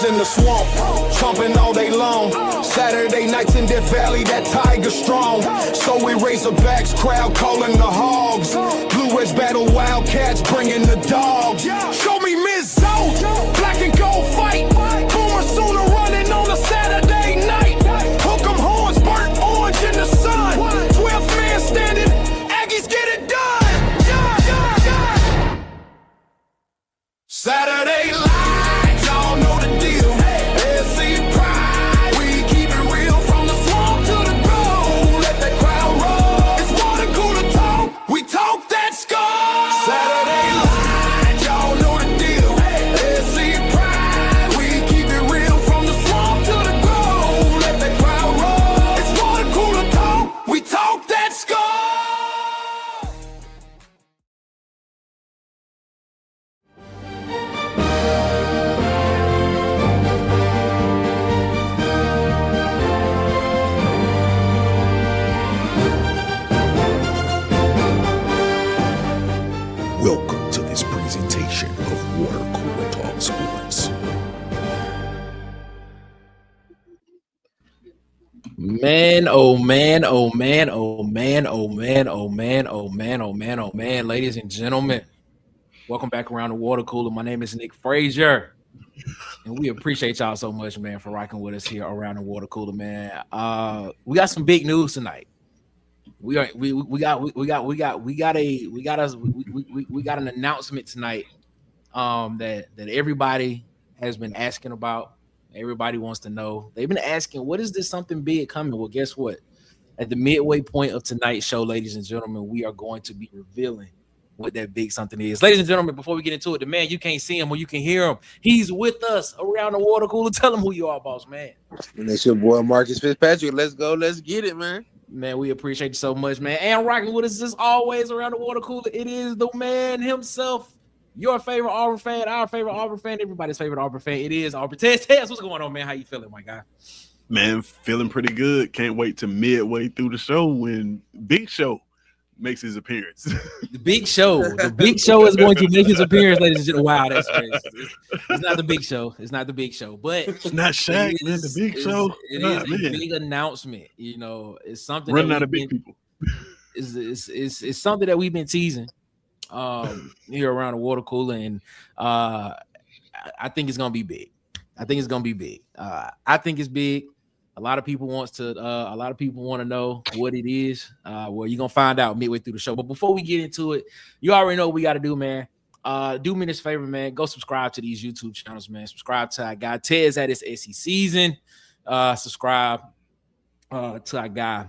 In the swamp, trumping all day long. Saturday nights in Death Valley, that tiger strong. So we Razorbacks, crowd calling the hogs. Blue Ridge battle, Wildcats bringing the dogs. Show me Miss Zoe, black and gold fight. Boomer Sooner running on a Saturday night. Hook 'em horns, burnt orange in the sun. 12th man standing, Aggies get it done. Saturday lights, y'all know the deal. SC pride, we keep it real from the swamp to the grove. Let that crowd roll. It's water cooler talk, we talk that score. Saturday lights, y'all know the deal. SC pride, we keep it real from the swamp to the grove. Let that crowd roll. It's water cooler talk, we talk that score. Welcome to this presentation of Water Cooler Talk Sports. Man, oh man, oh man, oh man, oh man, oh man, oh man, oh man, oh man, ladies and gentlemen, welcome back around the water cooler. My name is Nick Frazier, and we appreciate y'all so much, man, for rocking with us here around the water cooler, man. We got some big news tonight. We got an announcement tonight that everybody has been asking about. Everybody wants to know. They've been asking, what is this something big coming? Well, guess what? At the midway point of tonight's show, ladies and gentlemen, we are going to be revealing what that big something is. Ladies and gentlemen, before we get into it, the man, you can't see him or you can hear him. He's with us around the water cooler. Tell him who you are, boss man. And that's your boy Marcus Fitzpatrick. Let's go. Let's get it, man. Man, we appreciate you so much, man. And rocking with us as always around the water cooler, it is the man himself, your favorite Auburn fan, our favorite Auburn fan, everybody's favorite Auburn fan. It is Auburn. Tez, what's going on, man? How you feeling, my guy? Man, feeling pretty good. Can't wait to midway through the show when Big Show makes his appearance. The Big Show is going to make his appearance, ladies and gentlemen. Wow, that's crazy. It's not the Big Show. It's not the Big Show, but it's not Shaq, man. The Big Show. It is a big announcement. You know, it's something running out of big people. It's something that we've been teasing here around the water cooler, and I think it's gonna be big. I think it's big. A lot of people want to know what it is. Well, you're gonna find out midway through the show. But before we get into it, you already know what we got to do, man. Do me this favor, man. Go subscribe to these YouTube channels, man. Subscribe to our guy Tez at his SE season. Subscribe to our guy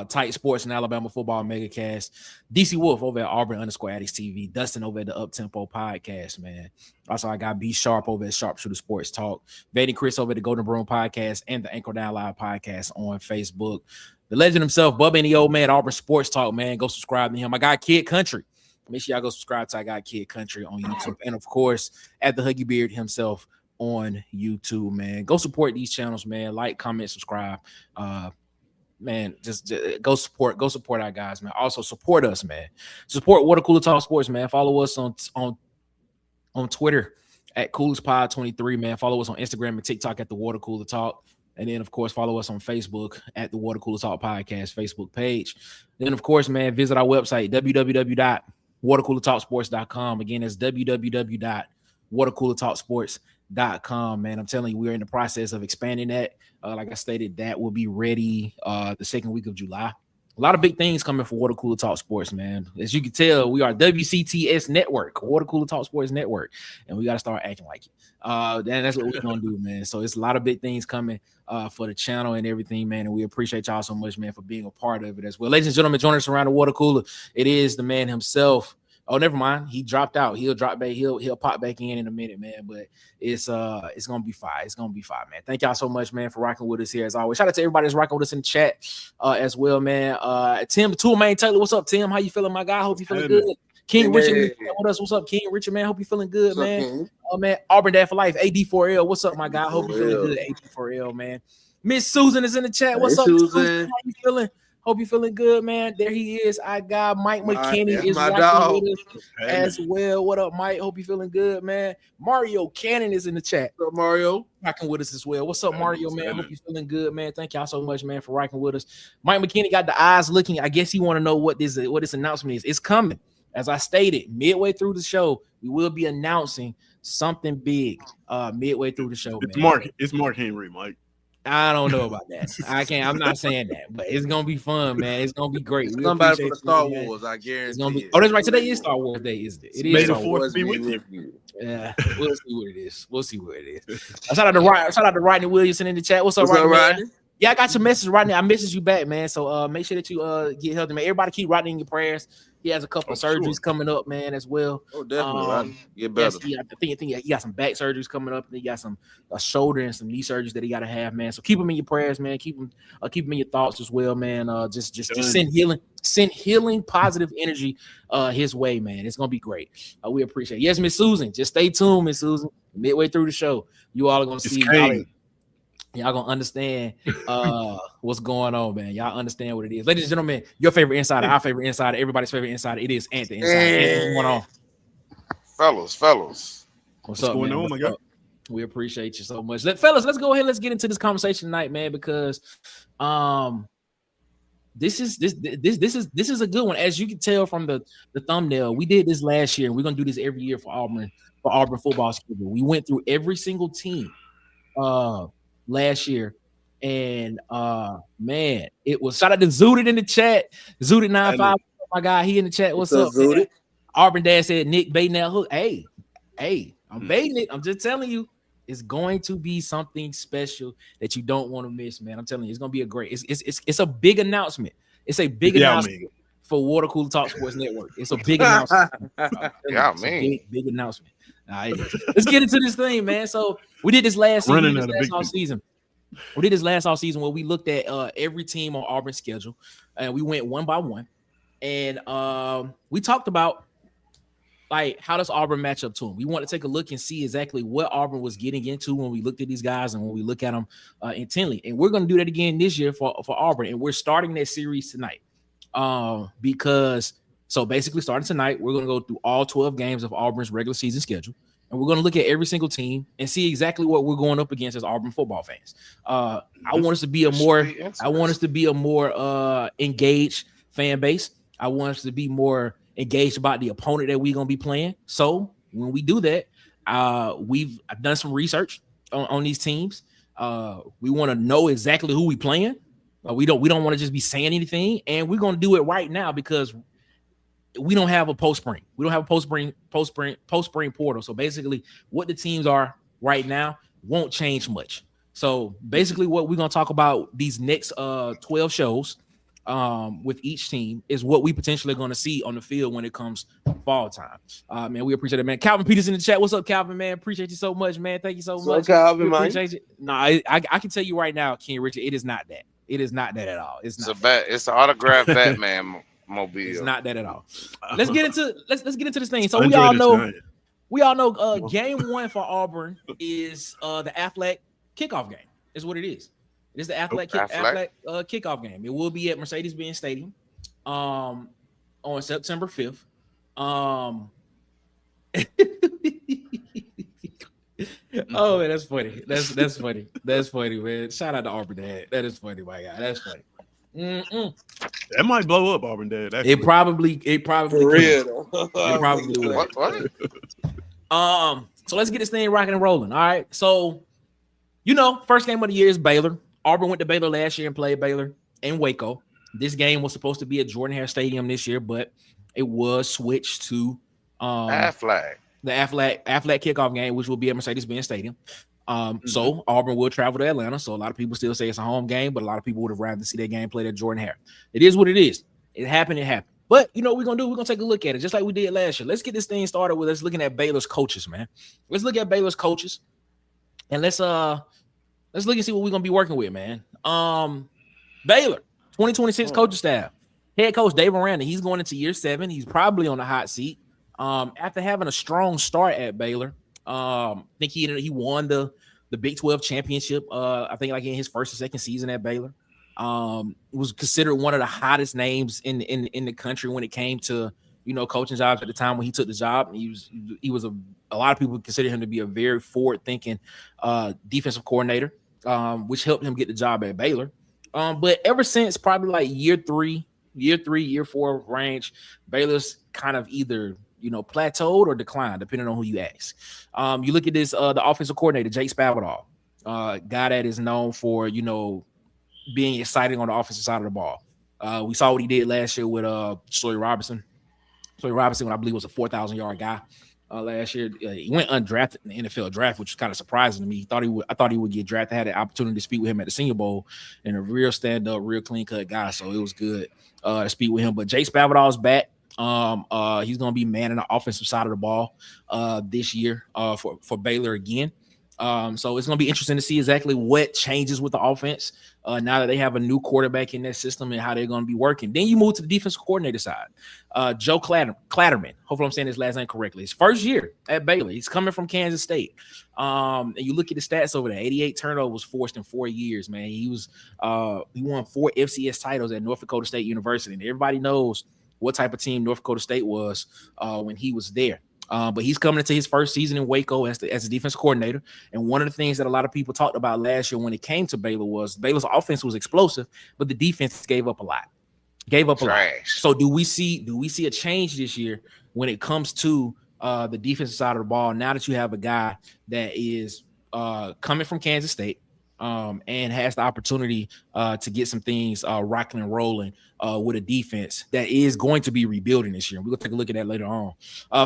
Tight Sports and Alabama Football Megacast. DC Wolf over at Auburn_Addicts TV. Dustin over at the Uptempo Podcast, man. Also, I got B Sharp over at Sharpshooter Sports Talk. Vandy Chris over at the Golden Broom Podcast and the Anchor Down Live Podcast on Facebook. The legend himself, Bubba and the old man, Auburn Sports Talk, man. Go subscribe to him. I got Kid Country. Make sure y'all go subscribe to I Got Kid Country on YouTube. And, of course, at the Huggy Beard himself, on YouTube, man. Go support these channels, man. Like, comment, subscribe. Man, just go support our guys, man. Also support us, man. Support Water Cooler Talk Sports, man. Follow us on Twitter at CoolersPod23, man. Follow us on Instagram and TikTok at the Water Cooler Talk. And then, of course, follow us on Facebook at the Water Cooler Talk Podcast Facebook page. Then, of course, man, visit our website, www.watercoolertalksports.com. Again, that's www.watercoolertalksports.com, man. I'm telling you, we're in the process of expanding that. Like I stated, that will be ready the second week of July. A lot of big things coming for Water Cooler Talk Sports, man. As you can tell, we are WCTS Network, Water Cooler Talk Sports Network, and we got to start acting like it. That's what we're going to do, man. So it's a lot of big things coming for the channel and everything, man, and we appreciate y'all so much, man, for being a part of it as well. Ladies and gentlemen, joining us around the water cooler, it is the man himself. Oh, never mind. He dropped out. He'll drop back. He'll pop back in a minute, man. But it's gonna be fine. It's gonna be fine, man. Thank y'all so much, man, for rocking with us here as always. Shout out to everybody that's rocking with us in the chat as well, man. Tim, the Tool Man Taylor, what's up, Tim? How you feeling, my guy? Hope you feeling good. King Richard, with us. What's up, King Richard, man? Hope you feeling good, man. Man, Auburn Dad for Life. AD4L, what's up, my guy? Hope you feeling good. AD4L, man. Miss Susan is in the chat. What's up, Susan? How you feeling? Hope you feeling good, man. There he is. I got Mike McKinney is rocking with us as well. What up, Mike? Hope you feeling good, man. Mario Cannon is in the chat. What's up, Mario? Rocking with us as well. What's up, Mario, man? Hope you feeling good, man. Thank y'all so much, man, for rocking with us. Mike McKinney got the eyes looking. I guess he want to know what this announcement is. It's coming. As I stated, midway through the show, we will be announcing something big. Midway through the show, man. It's Mark Henry, Mike. I don't know about that. I'm not saying that, but it's gonna be fun, man. It's gonna be great. Somebody from the Star Wars, I guarantee. Oh, that's right. Today is Star Wars Day, isn't it? It is. Star Wars. Be with you. Yeah, we'll see what it is. Shout out to Rodney Williamson in the chat. What's up, Rodney? Yeah, I got your message, Rodney. I messaged you back, man. So make sure that you get healthy, man. Everybody keep Rodney in your prayers. He has a couple of surgeries coming up, man, as well. Oh, definitely. Get better. Yes, I think he got some back surgeries coming up, and he got some shoulder and some knee surgeries that he got to have, man. So keep him in your prayers, man. Keep him in your thoughts as well, man. Just send healing, positive energy his way, man. It's gonna be great. We appreciate it. Yes, Miss Susan. Just stay tuned, Miss Susan. Midway through the show, you all are gonna see. Y'all gonna understand what's going on, man. Y'all understand what it is. Ladies and gentlemen, your favorite insider, our favorite insider, everybody's favorite insider. It is Ant the Insider. Ant, what's going on? Fellas. What's up, going man? on, my God? We appreciate you so much. Fellas, let's go ahead. Let's get into this conversation tonight, man, because this is a good one. As you can tell from the thumbnail, we did this last year, and we're gonna do this every year for Auburn football schedule. We went through every single team last year, and man, it was. Shout out to Zooted in the chat. Zooted 95, my guy, he in the chat. What's up, Zooted? Auburn Dad said Nick baiting that hook. Hey, I'm baiting it. I'm just telling you, it's going to be something special that you don't want to miss, man. I'm telling you, it's gonna be a great. It's a big announcement. It's a big announcement for Water Cooler Talk Sports Network. It's a big announcement. Big announcement. Let's get into this thing, man. So we did this last season. We did this last off season where we looked at every team on Auburn's schedule, and we went one by one, and we talked about like how does Auburn match up to them. We want to take a look and see exactly what Auburn was getting into when we looked at these guys and when we look at them intently. And we're going to do that again this year for Auburn, and we're starting that series tonight because. So basically, starting tonight, we're going to go through all 12 games of Auburn's regular season schedule, and we're going to look at every single team and see exactly what we're going up against as Auburn football fans. I want us to be a more engaged fan base. I want us to be more engaged about the opponent that we're going to be playing. So when we do that, I've done some research on these teams. We want to know exactly who we playing. We don't want to just be saying anything, and we're going to do it right now because we don't have a post-spring. We don't have a post-spring portal. So basically what the teams are right now won't change much. So basically what we're going to talk about these next 12 shows with each team is what we potentially are going to see on the field when it comes fall time. Man, we appreciate it, man. Calvin Peters in the chat. What's up, Calvin, man? Appreciate you so much, man. Thank you so much. Calvin, man. Appreciate you. No, I can tell you right now, King Richard, it is not that. It is not that at all. It's an autographed Batman mobile. It's not that at all. Let's get into this thing. So we all We all know game 1 for Auburn is the Aflac Kickoff Game. Is what it is. It is the Aflac Kickoff Game. It will be at Mercedes-Benz Stadium on September 5th. Oh man, that's funny. That's funny. That's funny, man. Shout out to Auburn Dad. That is funny, my guy. That's funny. That might blow up Auburn Dad. Actually. It probably For real. It probably will. What? So let's get this thing rocking and rolling. All right. So, first game of the year is Baylor. Auburn went to Baylor last year and played Baylor in Waco. This game was supposed to be at Jordan-Hare Stadium this year, but it was switched to Aflac. the Aflac Kickoff Game, which will be at Mercedes-Benz Stadium. So Auburn will travel to Atlanta. So a lot of people still say it's a home game, but a lot of people would have rather see that game played at Jordan-Hare. It is what it is. It happened. But you know what we're gonna do? We're gonna take a look at it just like we did last year. Let's get this thing started with us looking at Baylor's coaches, man. Let's look at Baylor's coaches, and let's look and see what we're gonna be working with, man. Baylor 2026 coaching staff. Head coach Dave Aranda, he's going into year 7. He's probably on the hot seat. After having a strong start at Baylor, I think he won the Big 12 championship. I think like in his first or second season at Baylor. Was considered one of the hottest names in the country when it came to coaching jobs at the time when he took the job. He was a lot of people consider him to be a very forward thinking defensive coordinator, which helped him get the job at Baylor. But ever since probably like year 3, year 4 range, Baylor's kind of either plateaued or declined, depending on who you ask. You look at this, the offensive coordinator, Jake Spavital, guy that is known for, being exciting on the offensive side of the ball. We saw what he did last year with Sawyer Robertson. Sawyer Robertson, I believe, was a 4,000-yard guy last year. He went undrafted in the NFL draft, which is kind of surprising to me. I thought he would get drafted. I had the opportunity to speak with him at the Senior Bowl, and a real stand-up, real clean-cut guy, so it was good to speak with him. But Jake Spavital is back. He's going to be manning the offensive side of the ball this year for Baylor again. So it's going to be interesting to see exactly what changes with the offense now that they have a new quarterback in that system and how they're going to be working. Then you move to the defensive coordinator side. Joe Clatterman, hopefully I'm saying his last name correctly. His first year at Baylor. He's coming from Kansas State. And you look at the stats over there, 88 turnovers forced in 4 years, man. He won 4 FCS titles at North Dakota State University. And everybody knows what type of team North Dakota State was when he was there. But he's coming into his first season in Waco as a defensive coordinator. And one of the things that a lot of people talked about last year when it came to Baylor was Baylor's offense was explosive, but the defense gave up a lot. So do we see a change this year when it comes to the defensive side of the ball now that you have a guy that is coming from Kansas State and has the opportunity to get some things rocking and rolling with a defense that is going to be rebuilding this year. We're going to take a look at that later on.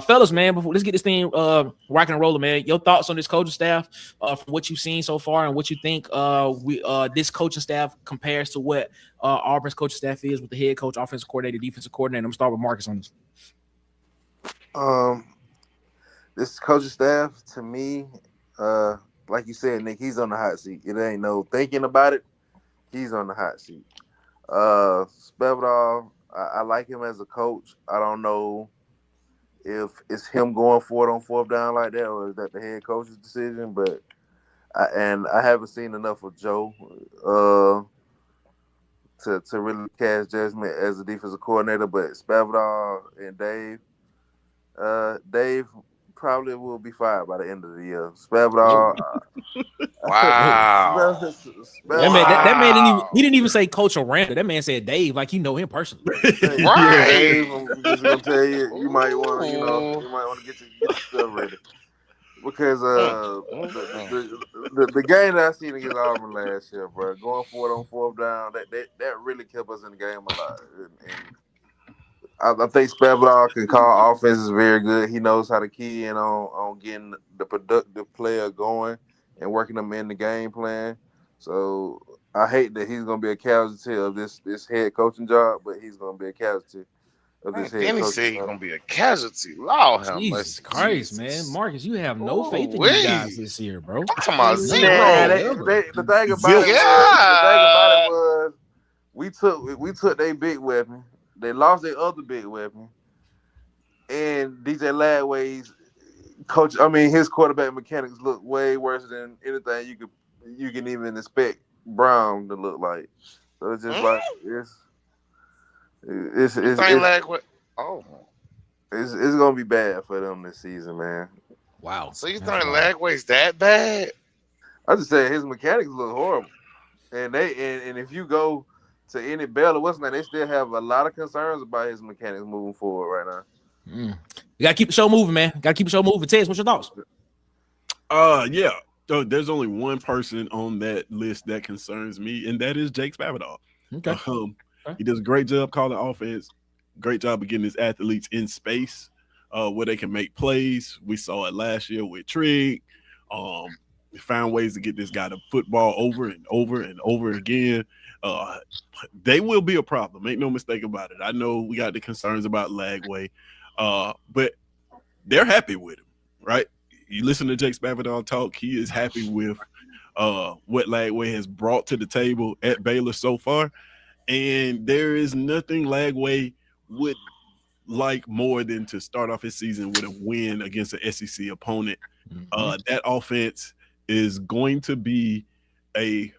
Fellas, man, let's get this thing rocking and rolling, man. Your thoughts on this coaching staff from what you've seen so far and what you think this coaching staff compares to what Auburn's coaching staff is with the head coach, offensive coordinator, defensive coordinator. I'm going to start with Marcus on this. This coaching staff, to me, like you said, Nick, he's on the hot seat. It ain't no thinking about it. He's on the hot seat. Spavital, I like him as a coach. I don't know if it's him going for it on 4th down like that or is that the head coach's decision, but I haven't seen enough of Joe to really cast judgment as a defensive coordinator, but Spavital and Dave probably will be fired by the end of the year. Spavital. Wow. That man didn't even say Coach Aranda. That man said Dave, like you know him personally. Right. Dave, I'm just gonna tell you, you might want to get your stuff ready. Because the game that I seen against Auburn last year, bro, going for it on 4th down, that really kept us in the game a lot. And I think Spavital can call offenses very good. He knows how to key in on getting the productive player going and working them in the game plan. So I hate that he's going to be a casualty of this head coaching job, but he's going to be a casualty of this head coaching job. Said he's going to be a casualty. Lord have Jesus Christ, man. Marcus, you have no faith in these guys this year, bro. I'm talking about zero. The thing about it was we took their big weapon. They lost their other big weapon, and DJ Lagway's coach. I mean, his quarterback mechanics look way worse than anything you can even expect Brown to look like. So it's just like You think Lagway? Oh, it's gonna be bad for them this season, man. Wow. so you That's think wild. Lagway's that bad? I just say his mechanics look horrible, and and if you go to any Baylor, what's name, they still have a lot of concerns about his mechanics moving forward right now. You gotta keep the show moving, man. Gotta keep the show moving. Tez, what's your thoughts? Yeah. So there's only one person on that list that concerns me, and that is Jake Spavital. Okay. He does a great job calling offense, great job of getting his athletes in space where they can make plays. We saw it last year with Trigg. We found ways to get this guy the football over and over and over again. They will be a problem. Make no mistake about it. I know we got the concerns about Lagway, but they're happy with him, right? You listen to Jake Spavital talk, he is happy with what Lagway has brought to the table at Baylor so far. And there is nothing Lagway would like more than to start off his season with a win against an SEC opponent. That offense is going to be a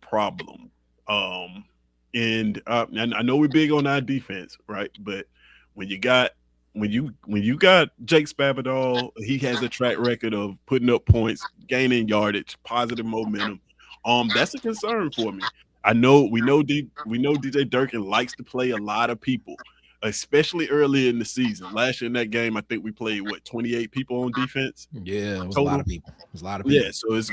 problem. And I know we're big on our defense, right? But when you got Jake Spavital, he has a track record of putting up points, gaining yardage, positive momentum. That's a concern for me. We know DJ Durkin likes to play a lot of people, especially early in the season. Last year in that game, I think we played 28 people on defense. Yeah, it was total. a lot of people. It was a lot of people. Yeah, so it's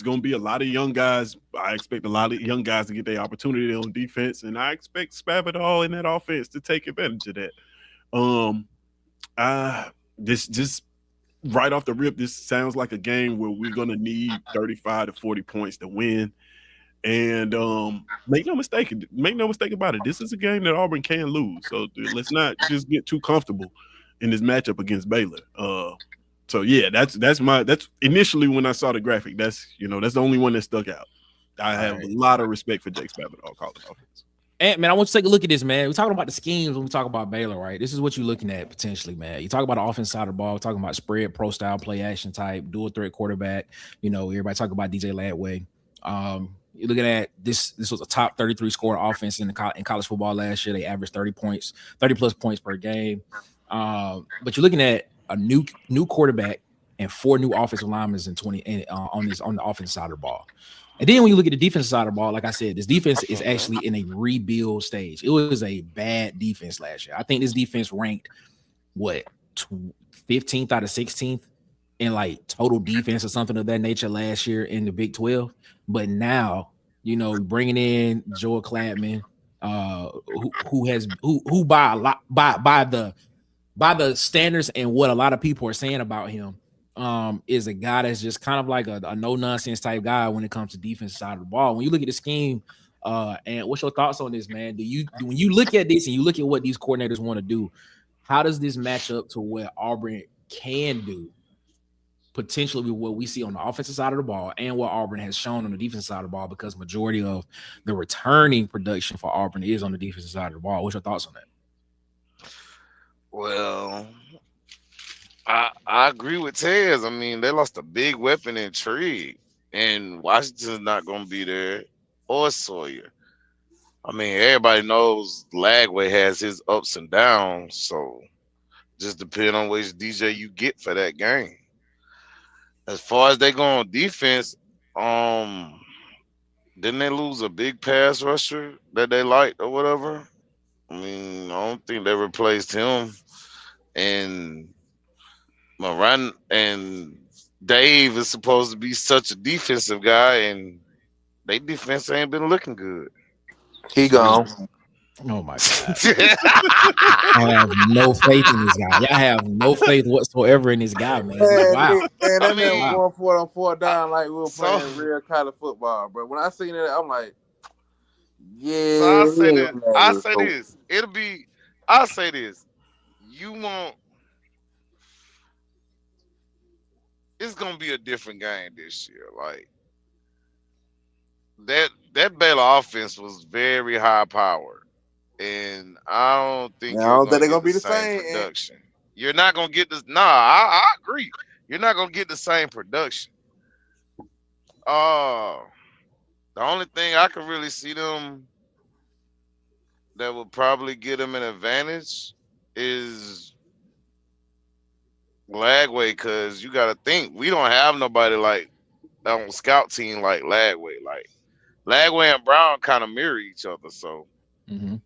gonna be a lot of young guys. I expect a lot of young guys to get their opportunity on defense, and I expect Spavital in that offense to take advantage of that. Just right off the rip, this sounds like a game where we're gonna need 35 to 40 points to win. And make no mistake about it. This is a game that Auburn can lose. So let's not just get too comfortable in this matchup against Baylor. So yeah, that's initially when I saw the graphic. That's the only one that stuck out. I have a lot of respect for Jake Spavital calling offense. And man, I want you to take a look at this, man. We're talking about the schemes when we talk about Baylor, right? This is what you're looking at potentially, man. You talk about the offense side of the ball, talking about spread, pro style, play action type, dual threat quarterback. Everybody talking about DJ Lagway. You're looking at this was a top 33 scorer offense in college football last year. They averaged 30 plus points per game. But you're looking at a new quarterback and 4 new offensive linemen on the offensive side of the ball. And then when you look at the defensive side of the ball, like I said, this defense is actually in a rebuild stage. It was a bad defense last year. I think this defense ranked 15th out of 16th in like total defense or something of that nature last year in the Big 12. But now, bringing in Joel Kladman, who by the standards and what a lot of people are saying about him, is a guy that's just kind of like a no nonsense type guy when it comes to defense side of the ball. When you look at the scheme, and what's your thoughts on this, man? When you look at this and you look at what these coordinators want to do, how does this match up to what Auburn can do? Potentially what we see on the offensive side of the ball and what Auburn has shown on the defensive side of the ball, because majority of the returning production for Auburn is on the defensive side of the ball. What's your thoughts on that? Well, I agree with Tez. I mean, they lost a big weapon in Trigg, and Washington's not going to be there, or Sawyer. I mean, everybody knows Lagway has his ups and downs, so just depend on which DJ you get for that game. As far as they go on defense, didn't they lose a big pass rusher that they liked or whatever? I mean, I don't think they replaced him. And Moran and Dave is supposed to be such a defensive guy, and their defense ain't been looking good. He gone. Oh my God. I have no faith in this guy. I have no faith whatsoever in this guy, man. Wow. Man, that man was going for it on 4th down like we were playing real college football, bro. When I seen it, I'm like, yeah. So I'll say this. I'll say this. It's gonna be a different game this year. Like that Baylor offense was very high powered. And I don't think they're gonna be the same production. You're not gonna get this. Nah, I agree. you're not gonna get the same production. The only thing I could really see them that would probably get them an advantage is Lagway, because you got to think we don't have nobody like on scout team like Lagway. Like Lagway and Brown kind of mirror each other. So I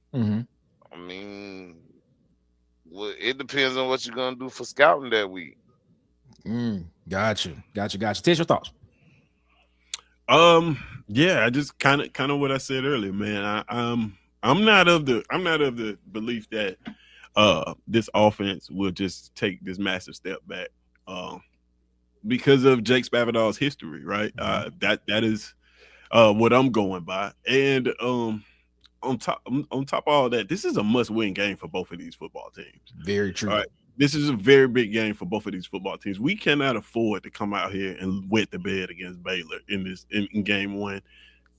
mean, it depends on what you're gonna do for scouting that week. Got you. Tell your thoughts. Yeah, I just kind of what I said earlier, man. I'm not of the belief that this offense will just take this massive step back because of Jake Spavital's history, right? That is what I'm going by. And on top of all that, this is a must-win game for both of these football teams. Very true. All right. This is a very big game for both of these football teams. We cannot afford to come out here and wet the bed against Baylor in game one.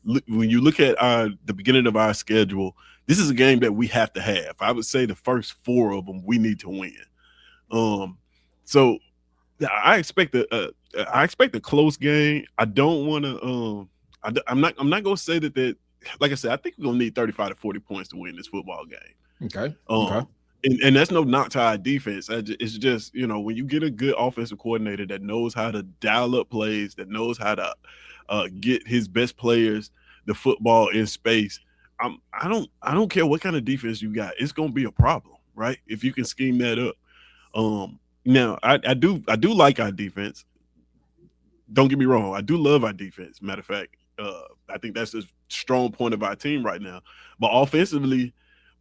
When you look at the beginning of our schedule, this is a game that we have to have. I would say the first 4 of them we need to win. So I expect a close game. I don't want to. I'm not going to say that. Like I said, I think we're going to need 35 to 40 points to win this football game. Okay. And that's no knock to our defense. It's just, when you get a good offensive coordinator that knows how to dial up plays, that knows how to get his best players the football in space. I don't care what kind of defense you got. It's going to be a problem, right? If you can scheme that up. Now I do like our defense. Don't get me wrong. I do love our defense. Matter of fact, I think that's a strong point of our team right now. But offensively,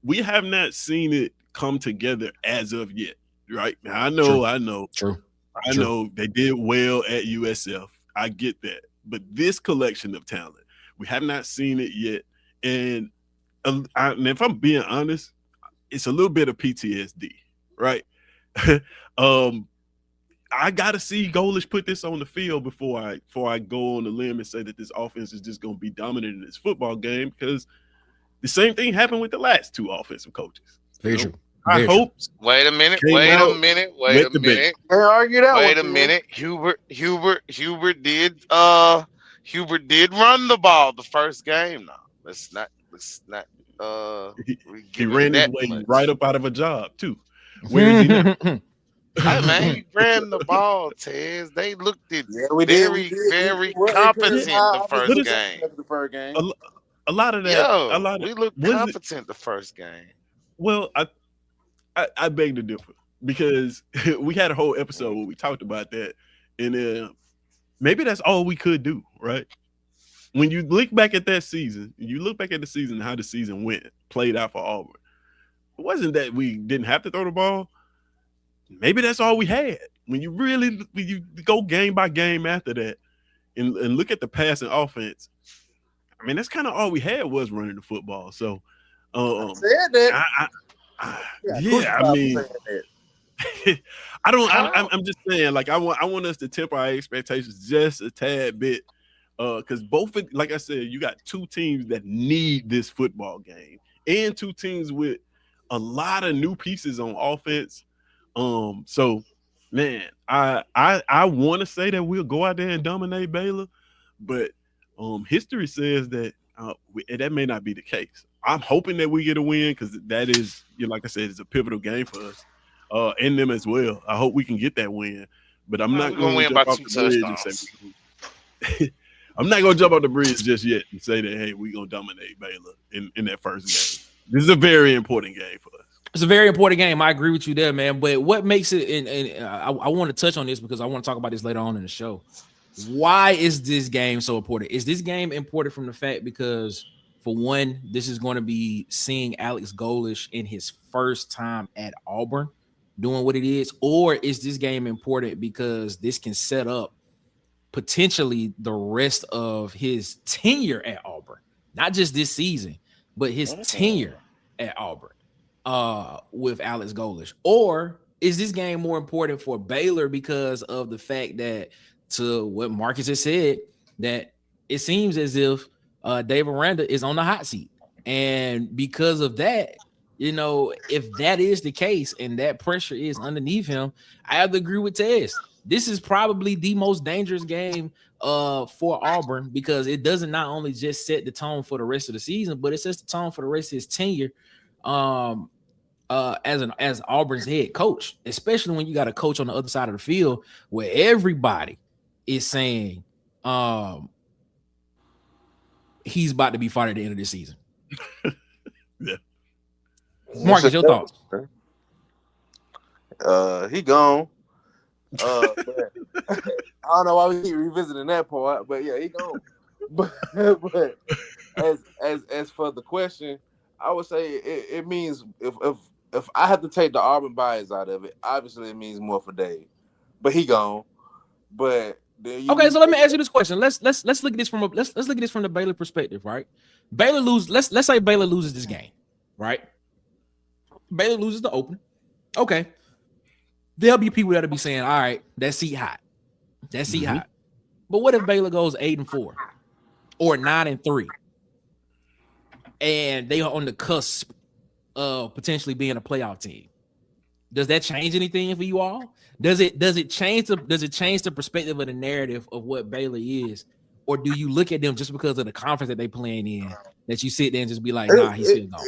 we have not seen it come together as of yet, right? Now, I know. True. I know they did well at USF. I get that. But this collection of talent, we have not seen it yet. And if I'm being honest, it's a little bit of PTSD, right? I gotta see Golesh put this on the field before I go on the limb and say that this offense is just gonna be dominant in this football game, because the same thing happened with the last 2 offensive coaches. Very true. I hope. Wait a minute. Can't argue that. Wait a minute. Hubert did run the ball the first game. Now let's not. He ran his way right up out of a job too. Where is he now? Hey man, he ran the ball, Tez. They looked at very competent the first game. A lot of that. We looked competent the first game. Well, I beg to differ, because we had a whole episode where we talked about that, and maybe that's all we could do, right? When you look back at that season, and how the season played out for Auburn, it wasn't that we didn't have to throw the ball. Maybe that's all we had. When you go game by game after that and look at the passing offense, I mean, that's kind of all we had was running the football. So, I said that. I mean, I'm just saying, like, I want us to temper our expectations just a tad bit, because like I said, you got 2 teams that need this football game, and 2 teams with a lot of new pieces on offense. So, man, I want to say that we'll go out there and dominate Baylor, but history says that that may not be the case. I'm hoping that we get a win, because that is, like I said, it's a pivotal game for us, and them as well. I hope we can get that win, but I'm not going to win by 2 touchdowns. I'm not going to jump off the bridge just yet and say that, hey, we're going to dominate Baylor in that first game. This is a very important game for us. It's a very important game. I agree with you there, man. But what makes it, and I want to touch on this because I want to talk about this later on in the show. Why is this game so important? Is this game important from the fact because, for one, this is going to be seeing Alex Golesh in his first time at Auburn doing what it is? Or is this game important because this can set up potentially the rest of his tenure at Auburn? Not just this season, but his tenure at Auburn with Alex Golesh. Or is this game more important for Baylor because of the fact that, to what Marcus has said, that it seems as if Dave Aranda is on the hot seat. And because of that, if that is the case and that pressure is underneath him, I have to agree with Tez. this is probably the most dangerous game for Auburn, because it doesn't not only just set the tone for the rest of the season, but it sets the tone for the rest of his tenure as Auburn's head coach, especially when you got a coach on the other side of the field where everybody is saying he's about to be fired at the end of this season. Yeah. Marcus, your thoughts? He gone. But I don't know why we keep revisiting that part, but yeah, he gone. But as for the question, I would say it means if I have to take the Auburn bias out of it, obviously it means more for Dave. But he gone. But okay, so let me ask you this question. Let's look at this from let's look at this from the Baylor perspective, right? Baylor lose. Let's say Baylor loses this game, right? Baylor loses the open. Okay. There'll be people that'll be saying, all right, that seat hot. That seat hot. But what if Baylor goes 8-4 or 9-3? And they are on the cusp of potentially being a playoff team. Does that change anything for you all? Does it change the perspective of the narrative of what Baylor is? Or do you look at them just because of the conference that they playing in, that you sit there and just be like, nah, he's still gone?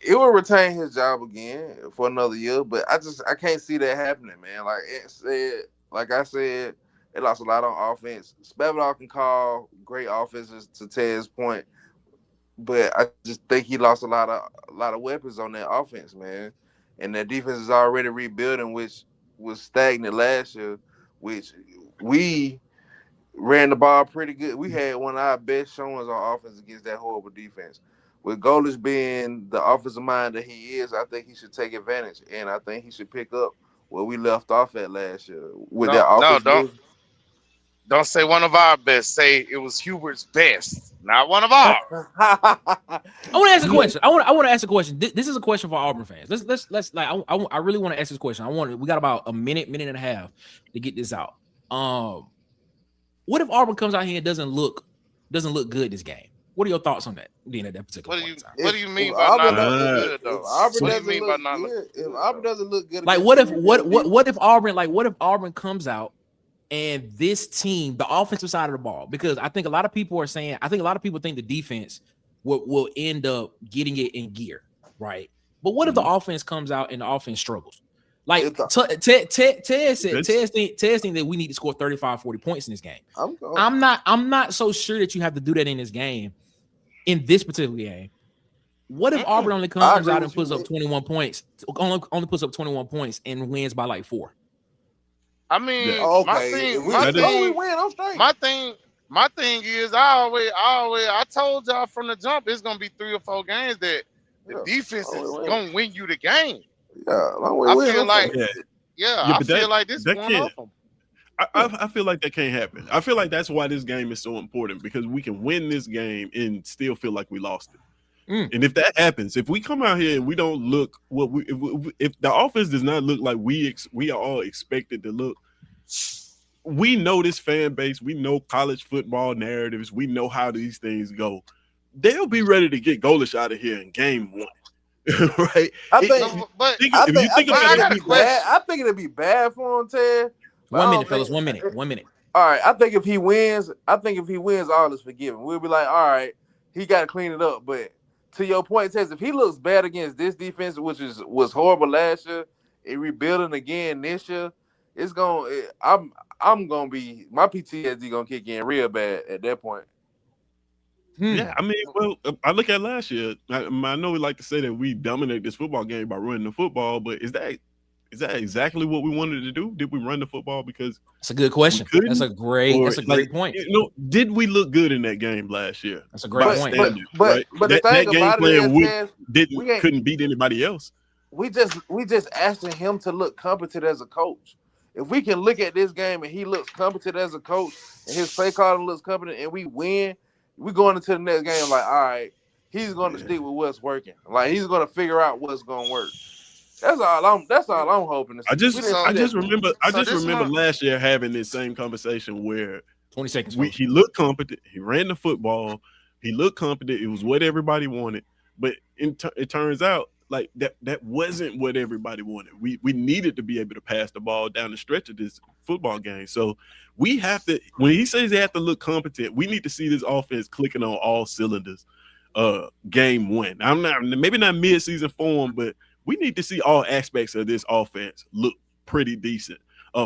It will retain his job again for another year, but I can't see that happening, man. Like I said, they lost a lot on offense. Spavital can call great offenses, to Ted's point, but I just think he lost a lot of weapons on that offense, man. And that defense is already rebuilding, which was stagnant last year, which we ran the ball pretty good. We had one of our best showings on offense against that horrible defense. With Golesh being the offensive mind that he is, I think he should take advantage, and I think he should pick up where we left off at last year with that offense. Don't say one of our best. Say it was Hubert's best, not one of ours. I want to ask a question. I want to ask a question. This is a question for Auburn fans. Let's I really want to ask this question. We got about a minute and a half to get this out. What if Auburn comes out here and doesn't look good this game? What are your thoughts on that? Being at that particular point in time? What do you mean by not looking good though? What do you mean by not looking good? If Auburn doesn't look good, like what if Auburn comes out and this team, the offensive side of the ball, because I think a lot of people think the defense will end up getting it in gear, right? But what if the offense comes out and the offense struggles? Like Ted said, Ted think that we need to score 35, 40 points in this game. I'm not so sure that you have to do that in this game, in this particular game. What if Auburn only comes out and puts up 21 points, only puts up 21 points and wins by like 4? I mean, my thing is, I told y'all from the jump, it's gonna be 3 or 4 games that the defense is gonna win you the game. I feel like this is one of them. I feel like that can't happen. I feel like that's why this game is so important, because we can win this game and still feel like we lost it. And if that happens, if we come out here and we don't look if the offense does not look like we are all expected to look, we know this fan base, we know college football narratives, we know how these things go. They'll be ready to get Golesh out of here in game 1. Right? I think it'd be bad for him, Ted. 1 minute, fellas. 1 minute. 1 minute. All right. I think if he wins, all is forgiven. We'll be like, all right, he got to clean it up. But to your point, Ted, if he looks bad against this defense, which was horrible last year, and rebuilding again this year, I'm gonna be, my PTSD gonna kick in real bad at that point. Yeah, I mean, well, I look at last year. I know we like to say that we dominate this football game by running the football, but is that exactly what we wanted to do? Did we run the football because that's a good question? That's a great point. Did we look good in that game last year? That's a great point. But that game plan couldn't beat anybody else. We just asking him to look competent as a coach. If we can look at this game and he looks competent as a coach and his play calling looks competent and we win, we're going into the next game like, all right, he's going to stick with what's working. Like, he's going to figure out what's going to work. That's all I'm hoping to see. I just remember last year having this same conversation where 20 seconds. He looked competent. He ran the football. He looked competent. It was what everybody wanted. But it turns out, like that wasn't what everybody wanted. We needed to be able to pass the ball down the stretch of this football game. So we have to, when he says they have to look competent, we need to see this offense clicking on all cylinders. Game one. I'm not maybe not mid-season form, but we need to see all aspects of this offense look pretty decent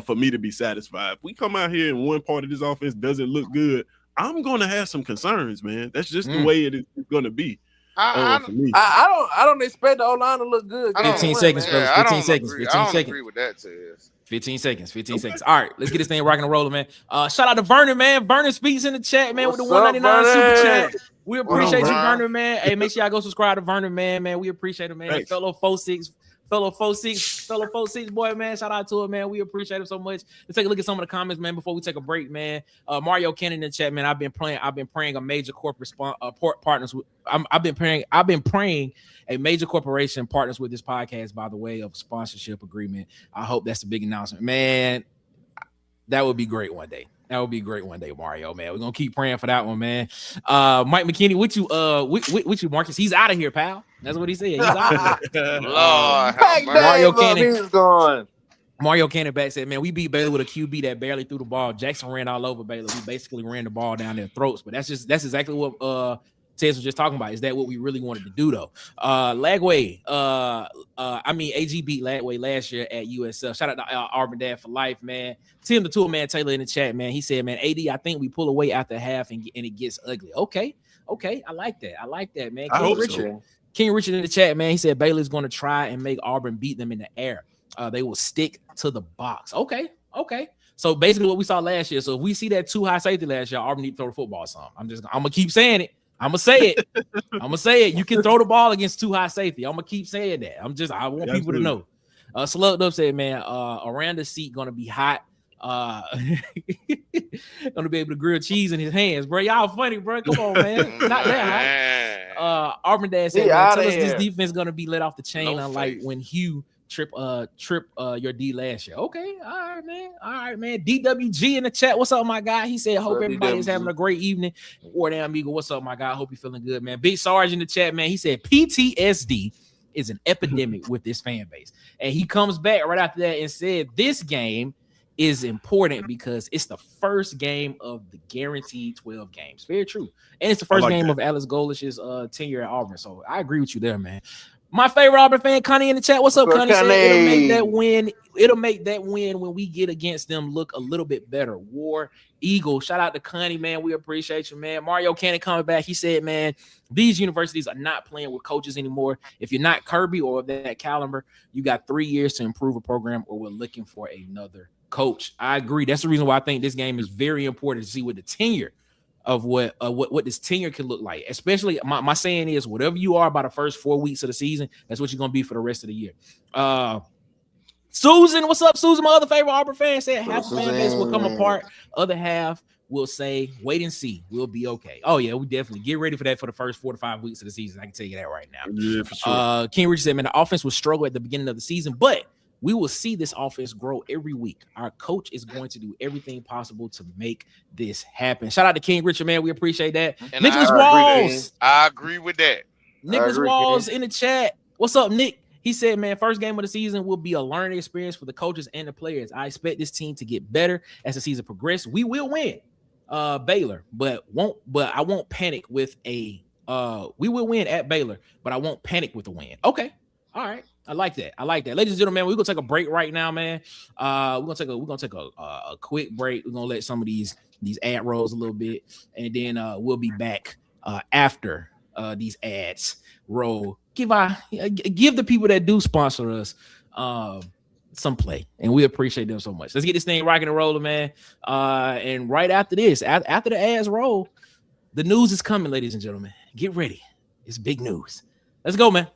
for me to be satisfied. If we come out here and one part of this offense doesn't look good, I'm going to have some concerns, man. That's just the way it is going to be. For me. I don't expect the O-line to look good. 15 seconds, fellas. 15 seconds. 15 I don't seconds. agree with that, Tez. 15 seconds. 15 seconds. All right, let's get this thing rocking and rolling, man. Shout out to Vernon, man. Vernon speaks in the chat, man, with the What's up, 199 super Vernon? chat. We appreciate you, Vernon? Vernon, man. Hey, make sure y'all go subscribe to Vernon, man. We appreciate him, man. Thanks. Fellow 4-6 boy, man. Shout out to him, man. We appreciate him so much. Let's take a look at some of the comments, man, before we take a break, man. Mario Cannon in the chat, man. I've been praying a major corporate partners with. I've been praying a major corporation partners with this podcast by the way of sponsorship agreement. I hope that's a big announcement, man. That would be great one day. That would be great one day, Mario, man. We're gonna keep praying for that one, man. Mike McKinney, with you, Marcus. He's out of here, pal. That's what he said. He's out. Lord, Mario Cannon. He's gone. Mario Cannon back said, man, we beat Baylor with a QB that barely threw the ball. Jackson ran all over Baylor. We basically ran the ball down their throats. But that's exactly what Tez was just talking about. Is that what we really wanted to do, though? Lagway, AG beat Lagway last year at USF. Shout out to Auburn Dad for life, man. Tim the Tool Man Taylor in the chat, man. He said, man, AD, I think we pull away after half and it gets ugly. Okay. I like that, man. King Richard in the chat, man. He said Baylor's going to try and make Auburn beat them in the air. They will stick to the box. Okay. So basically what we saw last year. So if we see that too high safety last year, Auburn need to throw the football some. I'm gonna keep saying it. I'm gonna say it. You can throw the ball against too high safety. I'm gonna keep saying that. I want people to know. Slugged up said, man, around the seat gonna be hot. Gonna be able to grill cheese in his hands, bro. Y'all funny, bro. Come on, man. Not that hot. Auburn Dad said, man, tell us this defense gonna be let off the chain, unlike when Hugh trip your D last year. Okay, all right, man. DWG in the chat. What's up, my guy? He said, hope everybody is having a great evening. War Damn Eagle, what's up, my guy? Hope you're feeling good, man. Big Sarge in the chat, man. He said PTSD is an epidemic with this fan base. And he comes back right after that and said this game is important because it's the first game of the guaranteed 12 games. Very true. And it's the first game of Alex Golesh's tenure at Auburn. So I agree with you there, man. My favorite Auburn fan, Connie in the chat. What's up, Connie? It'll make that win when we get against them look a little bit better. War Eagle. Shout out to Connie, man. We appreciate you, man. Mario Cannon coming back. He said, man, these universities are not playing with coaches anymore. If you're not Kirby or of that caliber, you got 3 years to improve a program or we're looking for another coach. I agree. That's the reason why I think this game is very important to see what the tenure of what this tenure can look like. Especially my saying is whatever you are by the first 4 weeks of the season, that's what you're gonna be for the rest of the year. Susan, what's up, Susan? My other favorite Auburn fan said half the fan base will come apart, other half will say wait and see, we'll be okay. Oh yeah, we definitely get ready for that for the first 4 to 5 weeks of the season. I can tell you that right now. Yeah, for sure. King Richard said, man, the offense will struggle at the beginning of the season, but we will see this offense grow every week. Our coach is going to do everything possible to make this happen. Shout out to King Richard, man. We appreciate that. And Nicholas Walls. I agree with that. Nicholas Walls in the chat. What's up, Nick? He said, man, first game of the season will be a learning experience for the coaches and the players. I expect this team to get better as the season progresses. We will win Baylor, but I won't panic with we will win at Baylor, but I won't panic with the win. Okay. All right. I like that. Ladies and gentlemen, we're gonna take a break right now, man. We're gonna take a quick break. We're gonna let some of these ad rolls a little bit, and then we'll be back after these ads roll. Give the people that do sponsor us some play, and we appreciate them so much. Let's get this thing rocking and rolling, man. And right after this, after the ads roll, the news is coming, ladies and gentlemen. Get ready. It's big news. Let's go, man.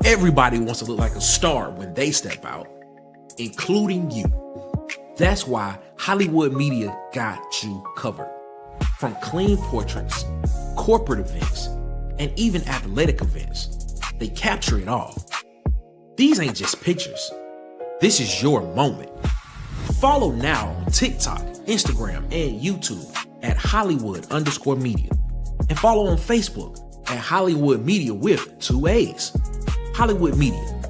Everybody wants to look like a star when they step out, including you. That's why Hollywood Media got you covered. From clean portraits, corporate events, and even athletic events, they capture it all. These ain't just pictures. This is your moment. Follow now on TikTok, Instagram, and YouTube at Hollywood_media. And follow on Facebook and Hollywood Media with 2 A's. Hollywood Media.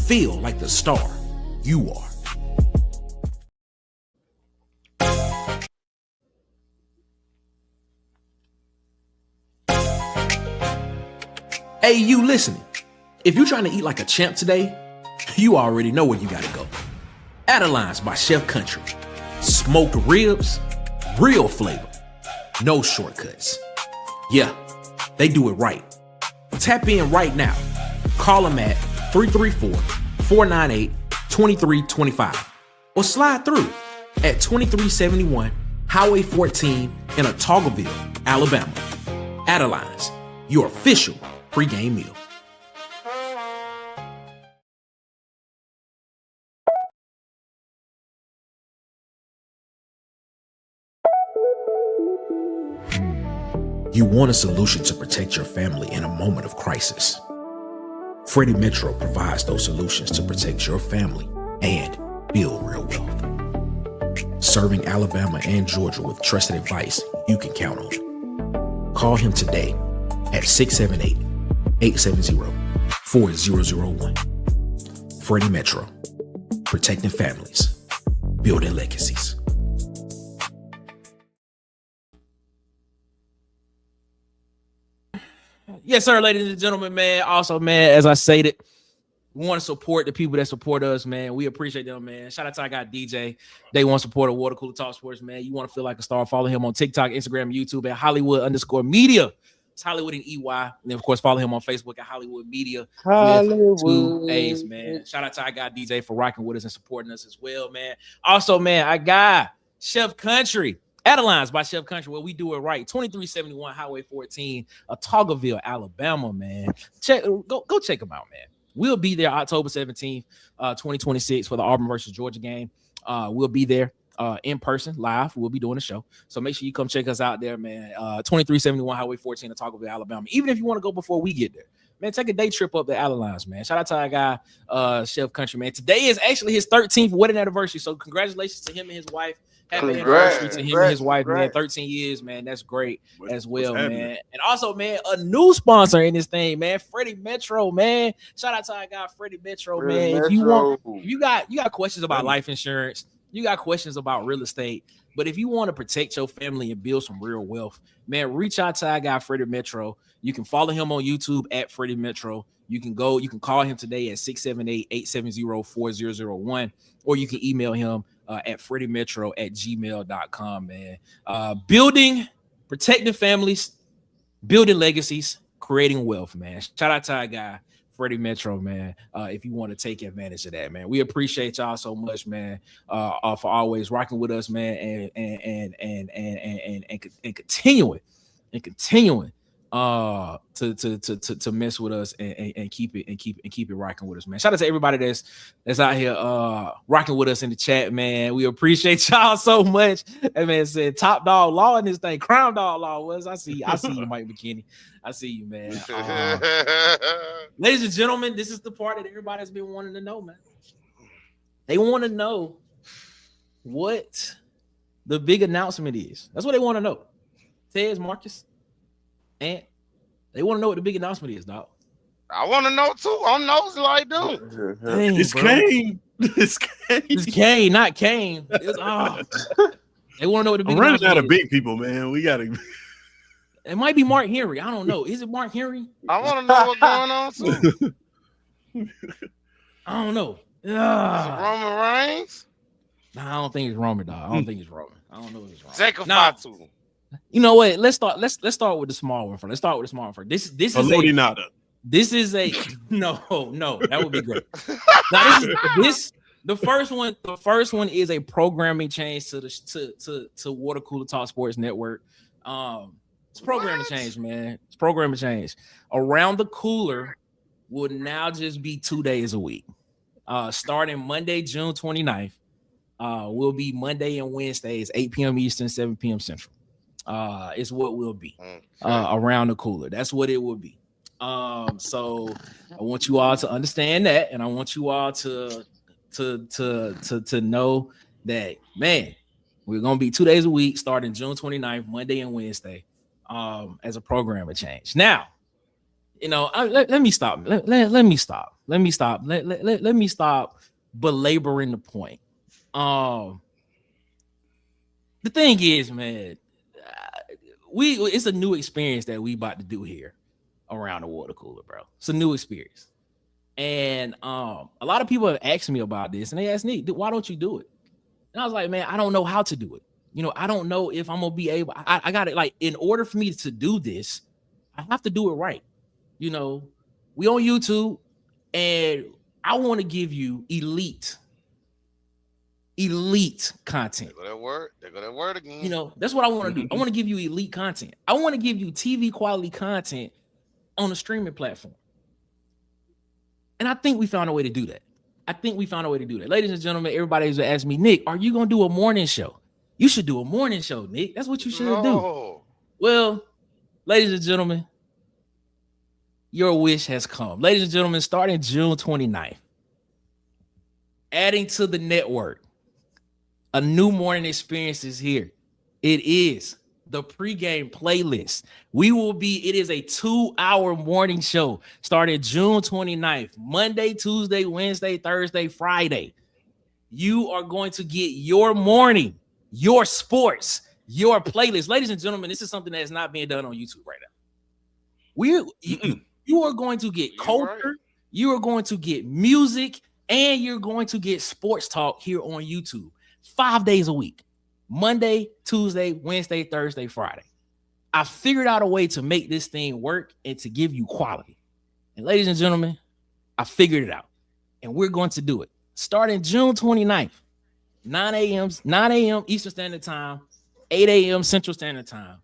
Feel like the star you are. Hey, you listening? If you're trying to eat like a champ today, you already know where you gotta go. Adelines by Chef Country. Smoked ribs, real flavor, no shortcuts. Yeah, they do it right. Tap in right now. Call them at 334-498-2325 or slide through at 2371 Highway 14 in Otagoville, Alabama. Adelines, your official pregame meal. You want a solution to protect your family in a moment of crisis. Freddie Metro provides those solutions to protect your family and build real wealth. Serving Alabama and Georgia with trusted advice you can count on. Call him today at 678-870-4001. Freddie Metro, protecting families, building legacies. Yes, sir, ladies and gentlemen, man. Also, man, as I stated, we want to support the people that support us, man. We appreciate them, man. Shout out to our guy DJ. They want to support a Water Cooler Talk Sports, man. You want to feel like a star, follow him on TikTok, Instagram, YouTube at Hollywood_media. It's Hollywood and EY. And then, of course, follow him on Facebook at Hollywood Media. With 2 A's, man. Shout out to our guy DJ for rocking with us and supporting us as well, man. Also, man, our guy, Chef Country. Adelines by Chef Country, where we do it right. 2371 Highway 14, Otagoville, Alabama, man. Go check them out, man. We'll be there October 17th, 2026 for the Auburn versus Georgia game. We'll be there in person, live. We'll be doing a show. So make sure you come check us out there, man. 2371 Highway 14, Otagoville, Alabama. Even if you want to go before we get there, man, take a day trip up to Adelines, man. Shout out to our guy, Chef Country, man. Today is actually his 13th wedding anniversary. So congratulations to him and his wife. Happy anniversary to him and his wife, man. 13 years, man. That's great as well, man. And also, man, a new sponsor in this thing, man. Freddie Metro, man. Shout out to our guy, Freddie Metro, man. If you got questions about life insurance, you got questions about real estate, but if you want to protect your family and build some real wealth, man, reach out to our guy, Freddie Metro. You can follow him on YouTube at Freddie Metro. You can call him today at 678-870-4001, or you can email him at freddiemetro@gmail.com, man. Building, protecting families, building legacies, creating wealth, man. Shout out to our guy, Freddie Metro, man. If you want to take advantage of that, man. We appreciate y'all so much, man, for always rocking with us, man, and continuing to mess with us and keep it rocking with us, man. Shout out to everybody that's out here rocking with us in the chat, man. We appreciate y'all so much. That man said Top Dog Law in this thing, Crown Dog Law was. I see you, Mike McKinney. I see you, man. Ladies and gentlemen, this is the part that everybody's been wanting to know, man. They want to know what the big announcement is. That's what they want to know. Tez, Marcus, and they want to know what the big announcement is, dog. I want to know too. I'm nosy like dude. Dang, It's bro. Kane. It's Kane. It's Kane, not Kane. They want to know what the big I'm running announcement out of is. big people, man. We gotta. It might be Mark Henry. I don't know. Is it Mark Henry? I want to know what's going on too. I don't know. Is it Roman Reigns? Nah, I don't think it's Roman, dog. I don't think it's Roman. I don't know if it's Roman. Jacob Nah. Fatu. You know what? Let's start with the small one first. This is Nada. This is a no, that would be great. Now the first one is a programming change to Water Cooler Talk Sports Network. It's programming change, man. It's programming change. Around the Cooler will now just be 2 days a week. Starting Monday, June 29th, will be Monday and Wednesdays, 8 p.m. Eastern, 7 p.m. Central. Is what will be around the Cooler. That's what it will be. So I want you all to understand that, and I want you all to know that, man, we're gonna be 2 days a week starting June 29th, Monday and Wednesday, as a programming change. Now, let me stop. Let me stop. Let me stop belaboring the point. The thing is, man, it's a new experience that we about to do here around the water cooler, bro. It's a new experience. And a lot of people have asked me about this, and they asked me, why don't you do it? And I was like, man, I don't know how to do it. I don't know if I'm gonna be able. I got it. Like, in order for me to do this, I have to do it right. We on YouTube, and I want to give you elite content. They go that word again. That's what I want to do. I want to give you elite content. I want to give you TV quality content on a streaming platform. And I think we found a way to do that. Ladies and gentlemen, everybody's asking me, Nick, are you going to do a morning show? You should do a morning show, Nick. That's what you should do. Well, ladies and gentlemen, your wish has come. Ladies and gentlemen, starting June 29th, adding to the network, a new morning experience is here. It is the pregame playlist. It is a 2-hour morning show starting June 29th, Monday, Tuesday, Wednesday, Thursday, Friday. You are going to get your morning, your sports, your playlist. Ladies and gentlemen, this is something that is not being done on YouTube right now. You are going to get culture, you are going to get music, and you're going to get sports talk here on YouTube 5 days a week. Monday, Tuesday, Wednesday, Thursday, Friday. I figured out a way to make this thing work and to give you quality. And ladies and gentlemen, I figured it out. And we're going to do it. Starting June 29th, 9 a.m. Eastern Standard Time, 8 a.m. Central Standard Time.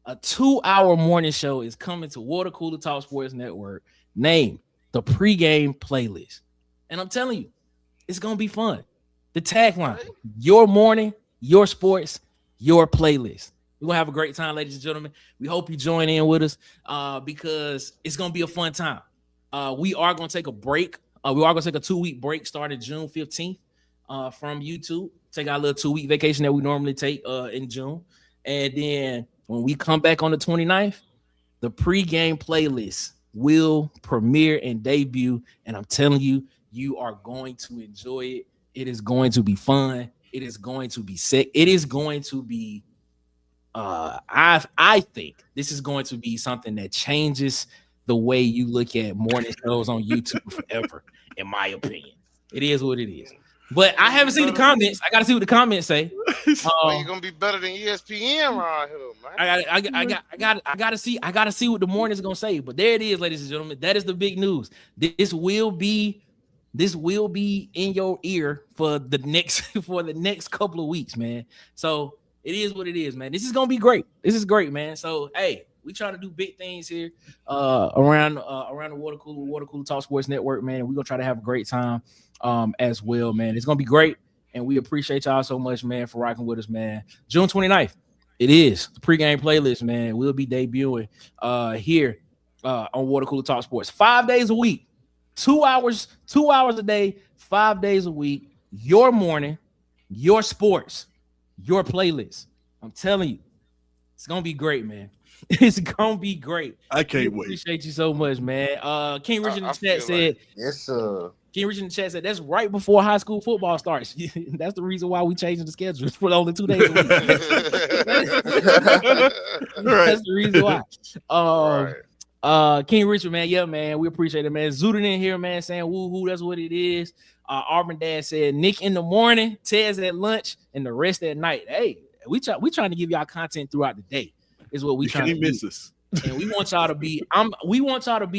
A 2-hour morning show is coming to Water Cooler Talk Sports Network, named the Pregame Playlist. And I'm telling you, it's going to be fun. The tagline, your morning, your sports, your playlist. We're going to have a great time, ladies and gentlemen. We hope you join in with us because it's going to be a fun time. We are going to take a break. We are going to take a 2-week break starting June 15th from YouTube. Take our little 2-week vacation that we normally take in June. And then when we come back on the 29th, the pregame playlist will premiere and debut. And I'm telling you, you are going to enjoy it. It is going to be fun. It is going to be sick. It is going to be, I think this is going to be something that changes the way you look at morning shows on YouTube forever, in my opinion. It is what it is. But I haven't seen the comments. I got to see what the comments say. You're gonna be better than ESPN right here, man. I got to see what the morning is gonna say. But there it is, ladies and gentlemen. That is the big news. This will be in your ear for the next couple of weeks, man. So it is what it is, man. This is gonna be great. This is great, man. So hey, we try to do big things here around the Water Cooler Talk Sports Network, man. We're gonna try to have a great time as well, man. It's gonna be great, and we appreciate y'all so much, man, for rocking with us, man. June 29th, it is the pregame playlist, man. We'll be debuting here on Water Cooler Talk Sports 5 days a week. 2 hours a day, 5 days a week. Your morning, your sports, your playlist. I'm telling you, it's gonna be great, man. It's gonna be great. I can't wait. Appreciate you so much, man. King Richard in the chat said, Yes, sir. King Richard in the chat said that's right before high school football starts. That's the reason why we changing the schedule for only 2 days a week. That's the reason why. King Richard, man, yeah, man, we appreciate it, man. Zooted in here, man, saying woo-hoo, that's what it is. Auburn Dad said Nick in the morning, Tez at lunch, and the rest at night. Hey, we trying to give y'all content throughout the day. Is what we trying to miss us. And we want y'all to be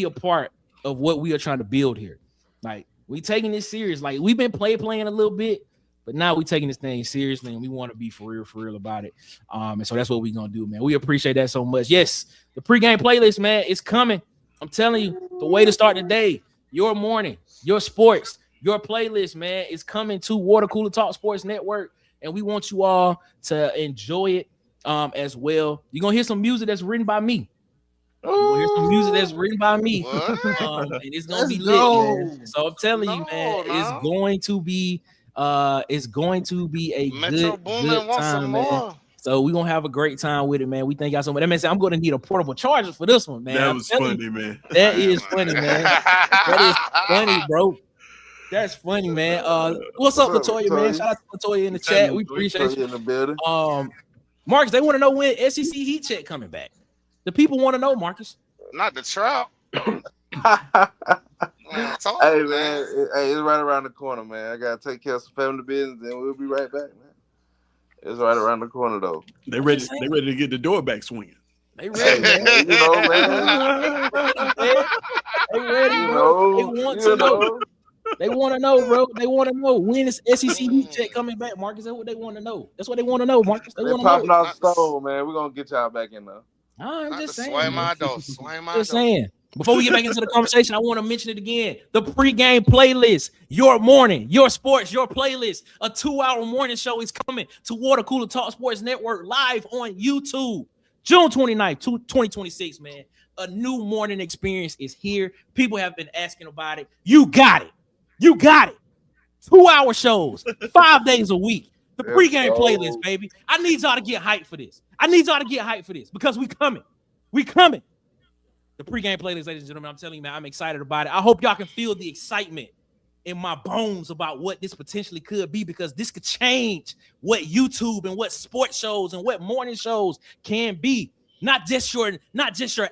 a part of what we are trying to build here. Like, we taking this serious. Like, we've been playing a little bit, but now we taking this thing seriously, and we want to be for real about it. And so that's what we're gonna do, man. We appreciate that so much. Yes, the pregame playlist, man, it's coming. I'm telling you, the way to start the day, your morning, your sports, your playlist, man, is coming to Water Cooler Talk Sports Network, and we want you all to enjoy it as well. You're gonna hear some music that's written by me. And it's gonna be lit, man. So I'm telling you, man, it's going to be a Metro good Boomin wants time, some man. more. So we're gonna have a great time with it, man. We thank y'all so much. That man said I'm gonna need a portable charger for this one, man. That was funny, man. That is funny, man. That is funny, bro. That's funny, man. What's up, Latoya, man? Shout out to Latoya in the chat. We appreciate you in the building. Marcus, they want to know when SEC Heat check coming back. The people want to know, Marcus. Not the trout. Hey man, it's right around the corner, man. I gotta take care of some family business, and we'll be right back, man. It's right around the corner, though. They ready to get the door back swinging. They ready, man. Man. They ready, bro. They want to know. They want to know, bro. They want to know when is SEC Heat check coming back, Marcus. That's what they want to know. That's what they want to know, Marcus. They want to popping know. off the stove, man. We're gonna get y'all back in there. I'm just saying. Swing my door. Swing my door. Just saying. Before we get back into the conversation, I want to mention it again. The pregame playlist, your morning, your sports, your playlist. A 2-hour morning show is coming to Water Cooler Talk Sports Network live on YouTube. June 29th, 2026, man. A new morning experience is here. People have been asking about it. You got it. You got it. 2-hour shows, 5 days a week. The pregame playlist, baby. I need y'all to get hyped for this. Because we coming. We coming. The pregame playlist, ladies and gentlemen, I'm telling you, man, I'm excited about it. I hope y'all can feel the excitement in my bones about what this potentially could be, because this could change what YouTube and what sports shows and what morning shows can be. Not just your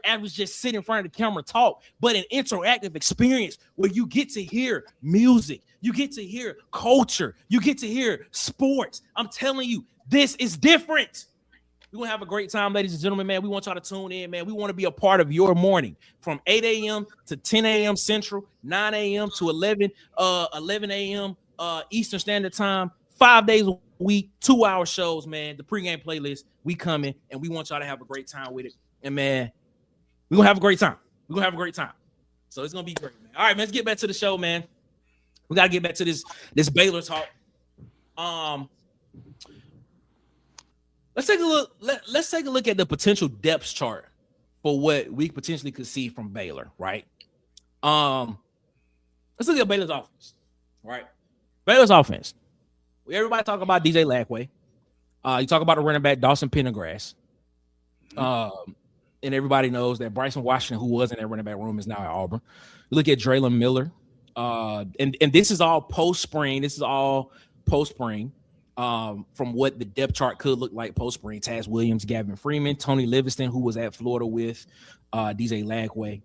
average just sit in front of the camera talk, but an interactive experience where you get to hear music, you get to hear culture, you get to hear sports. I'm telling you, this is different. We're going to have a great time, ladies and gentlemen, man. We want y'all to tune in, man. We want to be a part of your morning from 8 a.m. to 10 a.m. Central, 9 a.m. to 11 a.m. Eastern Standard Time, 5 days a week, 2-hour shows, man. The pregame playlist, we coming, and we want y'all to have a great time with it. And, man, we're going to have a great time. So it's going to be great, man. All right, man, let's get back to the show, man. We got to get back to this Baylor talk. Let's take a look. Let's take a look at the potential depth chart for what we potentially could see from Baylor, right? Let's look at Baylor's offense, right? Baylor's offense. Everybody talk about DJ Lagway. You talk about the running back Dawson Pendergrass. And everybody knows that Bryson Washington, who was in that running back room, is now at Auburn. You look at Draylon Miller. And this is all post-spring. From what the depth chart could look like post-spring. Taz Williams, Gavin Freeman, Tony Livingston, who was at Florida with DJ Lagway.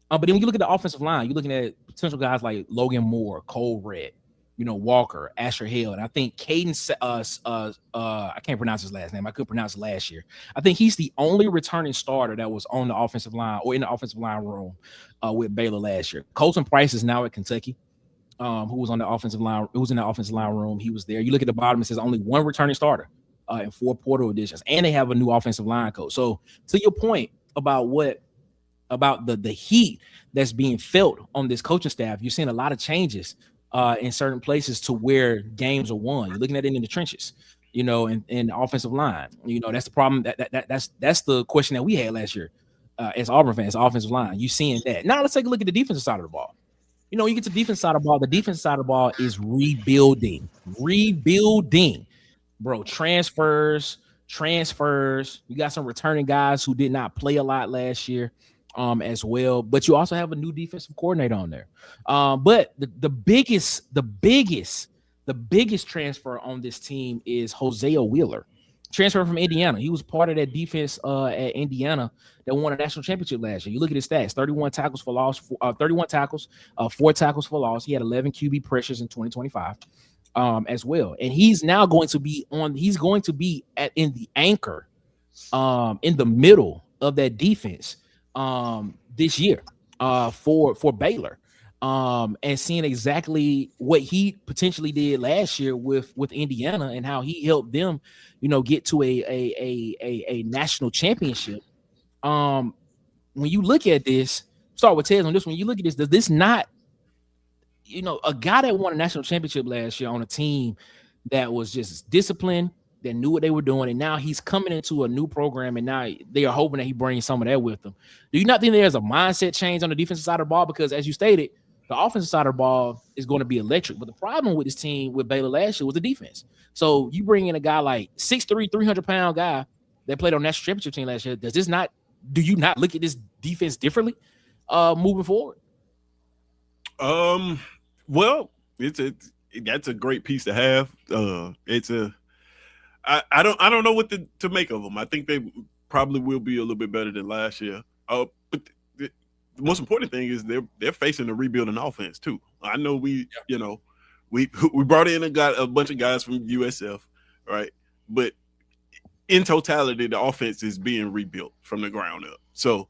But then when you look at the offensive line, you're looking at potential guys like Logan Moore, Cole Red, Walker, Asher Hill. And I think Caden, I can't pronounce his last name. I could pronounce it last year. I think he's the only returning starter that was on the offensive line or in the offensive line room with Baylor last year. Colton Price is now at Kentucky. Who was on the offensive line, who was in the offensive line room. He was there. You look at the bottom, it says only one returning starter and 4 portal additions, and they have a new offensive line coach. So to your point about the heat that's being felt on this coaching staff, you're seeing a lot of changes in certain places to where games are won. You're looking at it in the trenches, in the offensive line. That's the problem. That's the question that we had last year as Auburn fans, offensive line. You seeing that. Now let's take a look at the defensive side of the ball. You get to the defense side of the ball. The defense side of the ball is rebuilding, bro. Transfers. You got some returning guys who did not play a lot last year, as well. But you also have a new defensive coordinator on there. But the biggest transfer on this team is Hosea Wheeler, transfer from Indiana. He was part of that defense at Indiana that won a national championship last year. You look at his stats: 31 tackles for loss, 4 tackles for loss. He had 11 QB pressures in 2025, as well. And he's now going to be in the anchor, in the middle of that defense, this year, for Baylor. And seeing exactly what he potentially did last year with Indiana and how he helped them, get to a national championship. When you look at this, start with Tez on this one. You look at this, does this not, a guy that won a national championship last year on a team that was just disciplined, that knew what they were doing, and now he's coming into a new program, and now they are hoping that he brings some of that with them. Do you not think there's a mindset change on the defensive side of the ball? Because as you stated, The offensive side of the ball is going to be electric. But the problem with this team with Baylor last year was the defense. So you bring in a guy like 6'3", 300-pound guy that played on national championship team last year. Do you not look at this defense differently moving forward? Well, that's a great piece to have. I don't know what to make of them. I think they probably will be a little bit better than last year. But the most important thing is they're facing a rebuilding offense too. I know we brought in a bunch of guys from USF, right? But in totality, the offense is being rebuilt from the ground up. So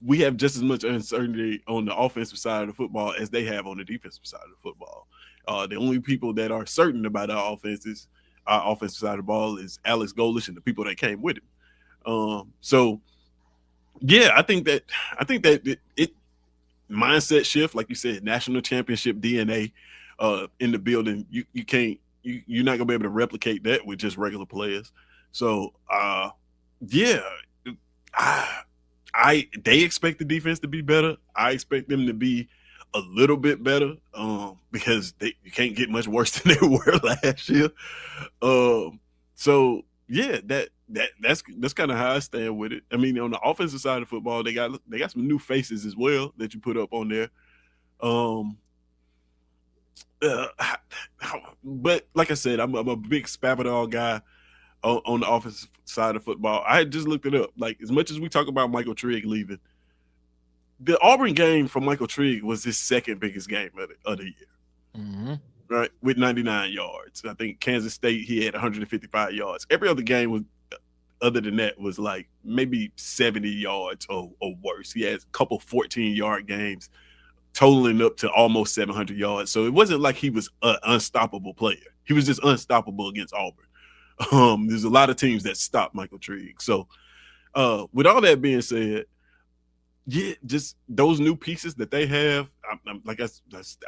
we have just as much uncertainty on the offensive side of the football as they have on the defensive side of the football. The only people that are certain about our offensive side of the ball is Alex Golesh and the people that came with him. So yeah, I think that it mindset shift, like you said, national championship DNA in the building. You're not gonna be able to replicate that with just regular players. So yeah, they expect the defense to be better. I expect them to be a little bit better because you can't get much worse than they were last year. So yeah, that's kind of how I stand with it. I mean, on the offensive side of football, they got some new faces as well that you put up on there. But like I said, I'm a big Spavital guy on the offensive side of football. I had just looked it up. Like, as much as we talk about Michael Trigg leaving, the Auburn game for Michael Trigg was his second biggest game of the year. Mm-hmm. Right, with 99 yards. I think Kansas State, he had 155 yards. Every other game was, other than that, was like maybe 70 yards or worse. He had a couple 14-yard games, totaling up to almost 700 yards. So it wasn't like he was an unstoppable player. He was just unstoppable against Auburn. There's a lot of teams that stopped Michael Trigg. So with all that being said, yeah, just those new pieces that they have, like I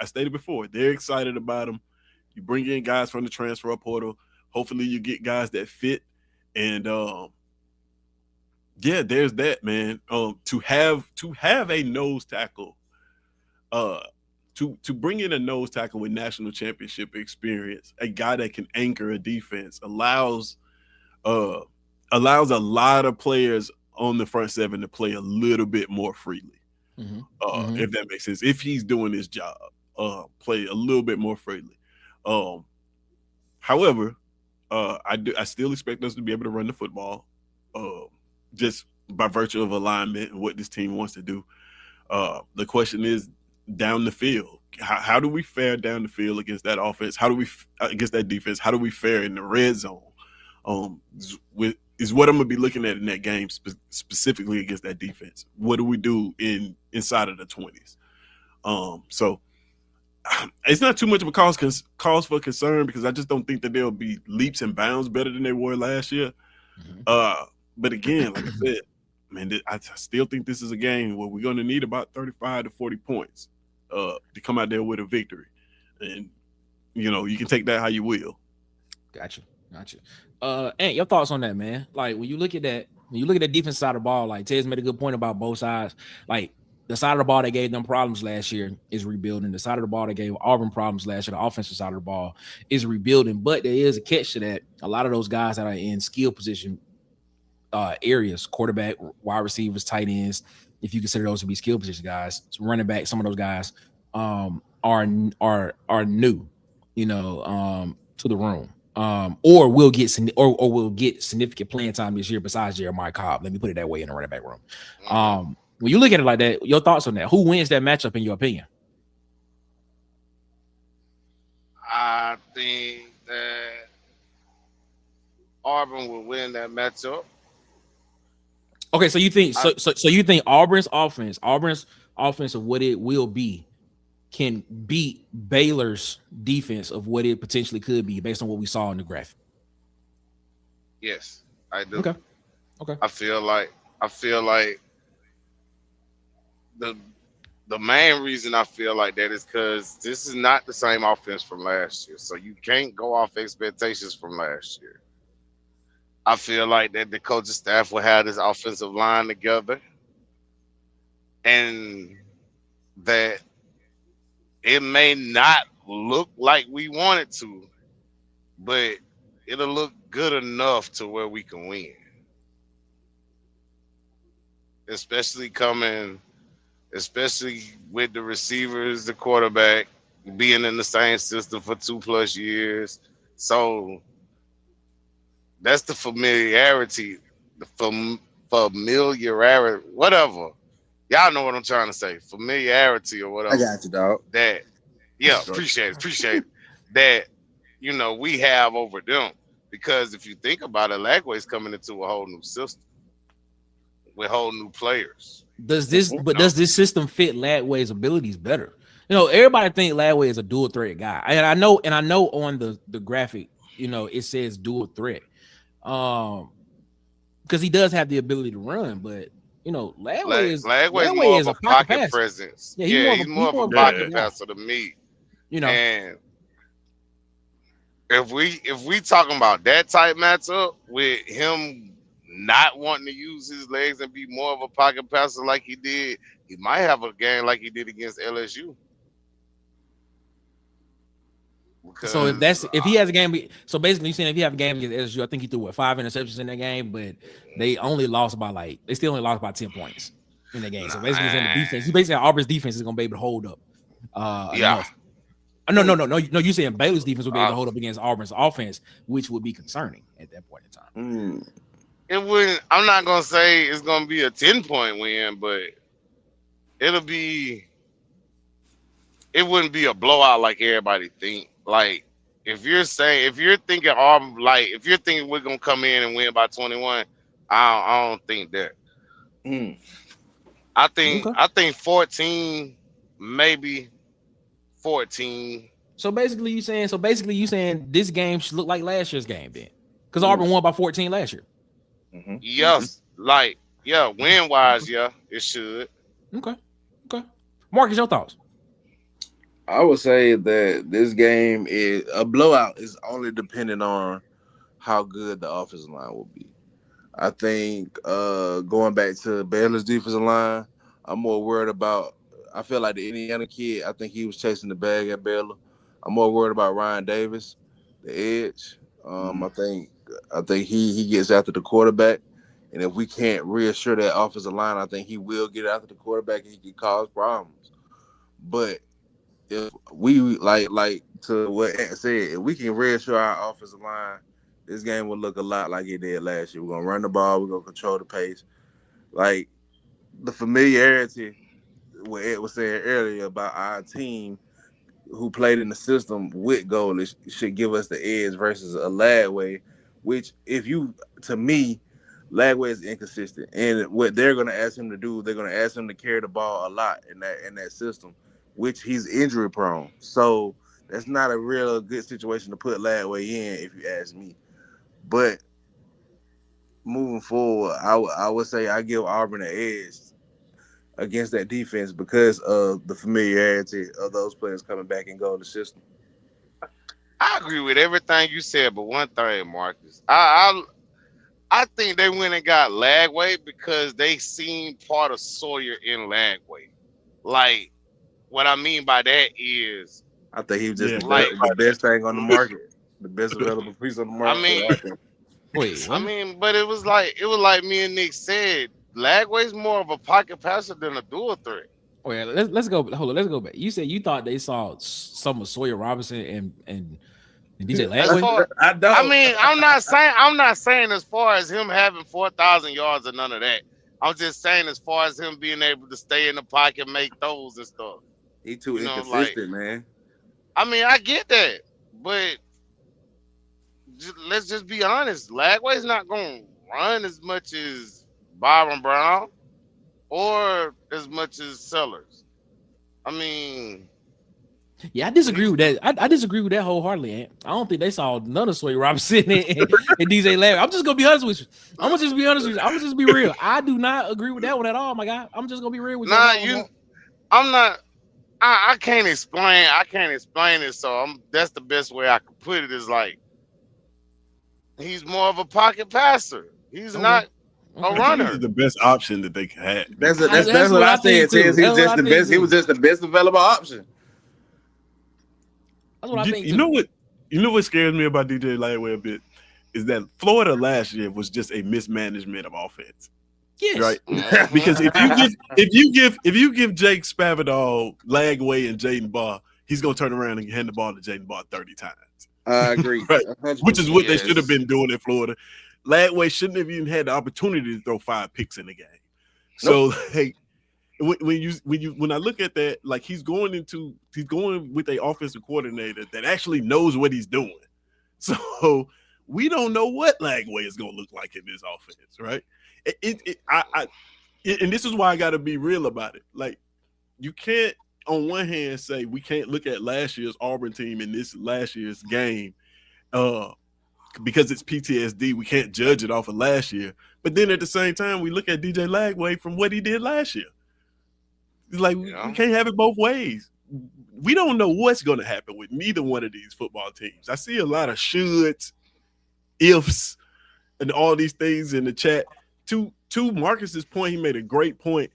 stated before, they're excited about them. You bring in guys from the transfer portal. Hopefully you get guys that fit. And yeah, there's that, man. To have a nose tackle, to bring in a nose tackle with national championship experience, a guy that can anchor a defense, allows a lot of players on the front seven to play a little bit more freely. If that makes sense. If he's doing his job, play a little bit more freely. However, I still expect us to be able to run the football, just by virtue of alignment and what this team wants to do. The question is down the field. How do we fare down the field against that offense? How do we against that defense? How do we fare in the red zone? Is what I'm gonna be looking at in that game specifically against that defense. What do we do inside of the 20s? So it's not too much of a cause for concern because I just don't think that they'll be leaps and bounds better than they were last year. But again, like I said, man, I still think this is a game where we're going to need about 35 to 40 points to come out there with a victory. And, you can take that how you will. Gotcha. And your thoughts on that, man? Like, when you look at that defense side of the ball, like Ted's made a good point about both sides. Like, the side of the ball that gave them problems last year is rebuilding. The side of the ball that gave Auburn problems last year, the offensive side of the ball, is rebuilding. But there is a catch to that. A lot of those guys that are in skill position areas, quarterback, wide receivers, tight ends, if you consider those to be skill position guys, running back, some of those guys are new, to the room. Or will get significant playing time this year besides Jeremiah Cobb. Let me put it that way in the running back room. When you look at it like that, your thoughts on that? Who wins that matchup in your opinion? I think that Auburn will win that matchup. Okay, so you think so you think Auburn's offense of what it will be can beat Baylor's defense of what it potentially could be based on what we saw in the graphic? Yes, I do. Okay. I feel like the main reason I feel like that is because this is not the same offense from last year. So you can't go off expectations from last year. I feel like that the coaching staff will have this offensive line together, and that It may not look like we want it to, but it'll look good enough to where we can win. Especially with the receivers, the quarterback being in the same system for 2+ years. So that's the familiarity, familiarity, whatever. Y'all know what I'm trying to say. Familiarity or whatever. I got you, dog. That, yeah, appreciate it. That, we have over them. Because if you think about it, Lagway's coming into a whole new system with whole new players. Does this system fit Lagway's abilities better? Everybody think Lagway is a dual threat guy. And I know on the graphic, it says dual threat. Because he does have the ability to run, but Lagway's more of a pocket presence. Yeah, he's more of a pocket passer to me. And if we talking about that type matchup with him not wanting to use his legs and be more of a pocket passer like he did, he might have a game like he did against LSU. So if he has a game, so basically you're saying if he have a game against LSU, I think he threw 5 interceptions in that game, but they still only lost by 10 points in that game. So basically it's in the defense. He basically Auburn's defense is gonna be able to hold up. Enough. No. You're saying Baylor's defense will be able to hold up against Auburn's offense, which would be concerning at that point in time. It wouldn't. I'm not gonna say it's gonna be a 10-point win, but it wouldn't be a blowout like everybody think. Like if you're thinking Auburn, like if you're thinking we're gonna come in and win by 21, I don't think that. I think 14, maybe 14. So basically you saying this game should look like last year's game then, because Auburn won by 14 last year. Yes, win wise, it should. Okay. Marcus, your thoughts? I would say that this game is a blowout is only dependent on how good the offensive line will be. I think going back to Baylor's defensive line, I'm more worried about. I feel like the Indiana kid. I think he was chasing the bag at Baylor. I'm more worried about Ryan Davis, the edge. I think he gets after the quarterback, and if we can't reassure that offensive line, I think he will get after the quarterback and he can cause problems. But if we like to what Ant said, if we can reassure our offensive line, this game will look a lot like it did last year. We're gonna run the ball, we're gonna control the pace. Like the familiarity, what Ed was saying earlier about our team who played in the system with Golesh should give us the edge versus a Lagway, which to me, Lagway is inconsistent. And what they're gonna ask him to do, they're gonna ask him to carry the ball a lot in that system, which he's injury prone. So that's not a real good situation to put Lagway in, if you ask me. But moving forward, I would say I give Auburn an edge against that defense because of the familiarity of those players coming back and going to the system. I agree with everything you said, but one thing, Marcus, I think they went and got Lagway because they seen part of Sawyer in Lagway. Like, what I mean by that is, I think he was just the best thing on the market, the best available piece on the market. But it was like me and Nick said, Lagway's more of a pocket passer than a dual threat. Oh yeah, let's go. Hold on, let's go back. You said you thought they saw some of Sawyer Robinson and DJ Lagway. I don't. I mean, I'm not saying as far as him having 4,000 yards or none of that. I'm just saying as far as him being able to stay in the pocket, make throws and stuff. He too inconsistent, man. I mean, I get that, but let's just be honest. Lagway's not going to run as much as Byron Brown or as much as Sellers. I mean, yeah, I disagree with that. I disagree with that wholeheartedly. Ant. I don't think they saw none of Sawyer Robinson and DJ Lagway. I'm just gonna be honest with you. I'm gonna just be real. I do not agree with that one at all, my guy. I'm just gonna be real with you. I'm not. I can't explain. I can't explain it. So that's the best way I can put it. Is like he's more of a pocket passer. He's not a runner. He's the best option that they could have. That's what I said. He was just the best available option. That's what I think. You know what? You know what scares me about DJ Lagway a bit is that Florida last year was just a mismanagement of offense. Yes. Right. Because if you give Jake Spavital, Lagway, and Jaden Barr, he's gonna turn around and hand the ball to Jaden Barr 30 times. I agree. Right. 100%. Which is what they should have been doing in Florida. Lagway shouldn't have even had the opportunity to throw 5 picks in the game. So like when I look at that, like he's going with a offensive coordinator that actually knows what he's doing. So we don't know what Lagway is gonna look like in this offense, right? And this is why I got to be real about it. Like, you can't, on one hand, say we can't look at last year's Auburn team in this last year's game because it's PTSD. We can't judge it off of last year. But then at the same time, we look at DJ Lagway from what he did last year. It's like we can't have it both ways. We don't know what's going to happen with neither one of these football teams. I see a lot of shoulds, ifs, and all these things in the chat. To Marcus's point, he made a great point.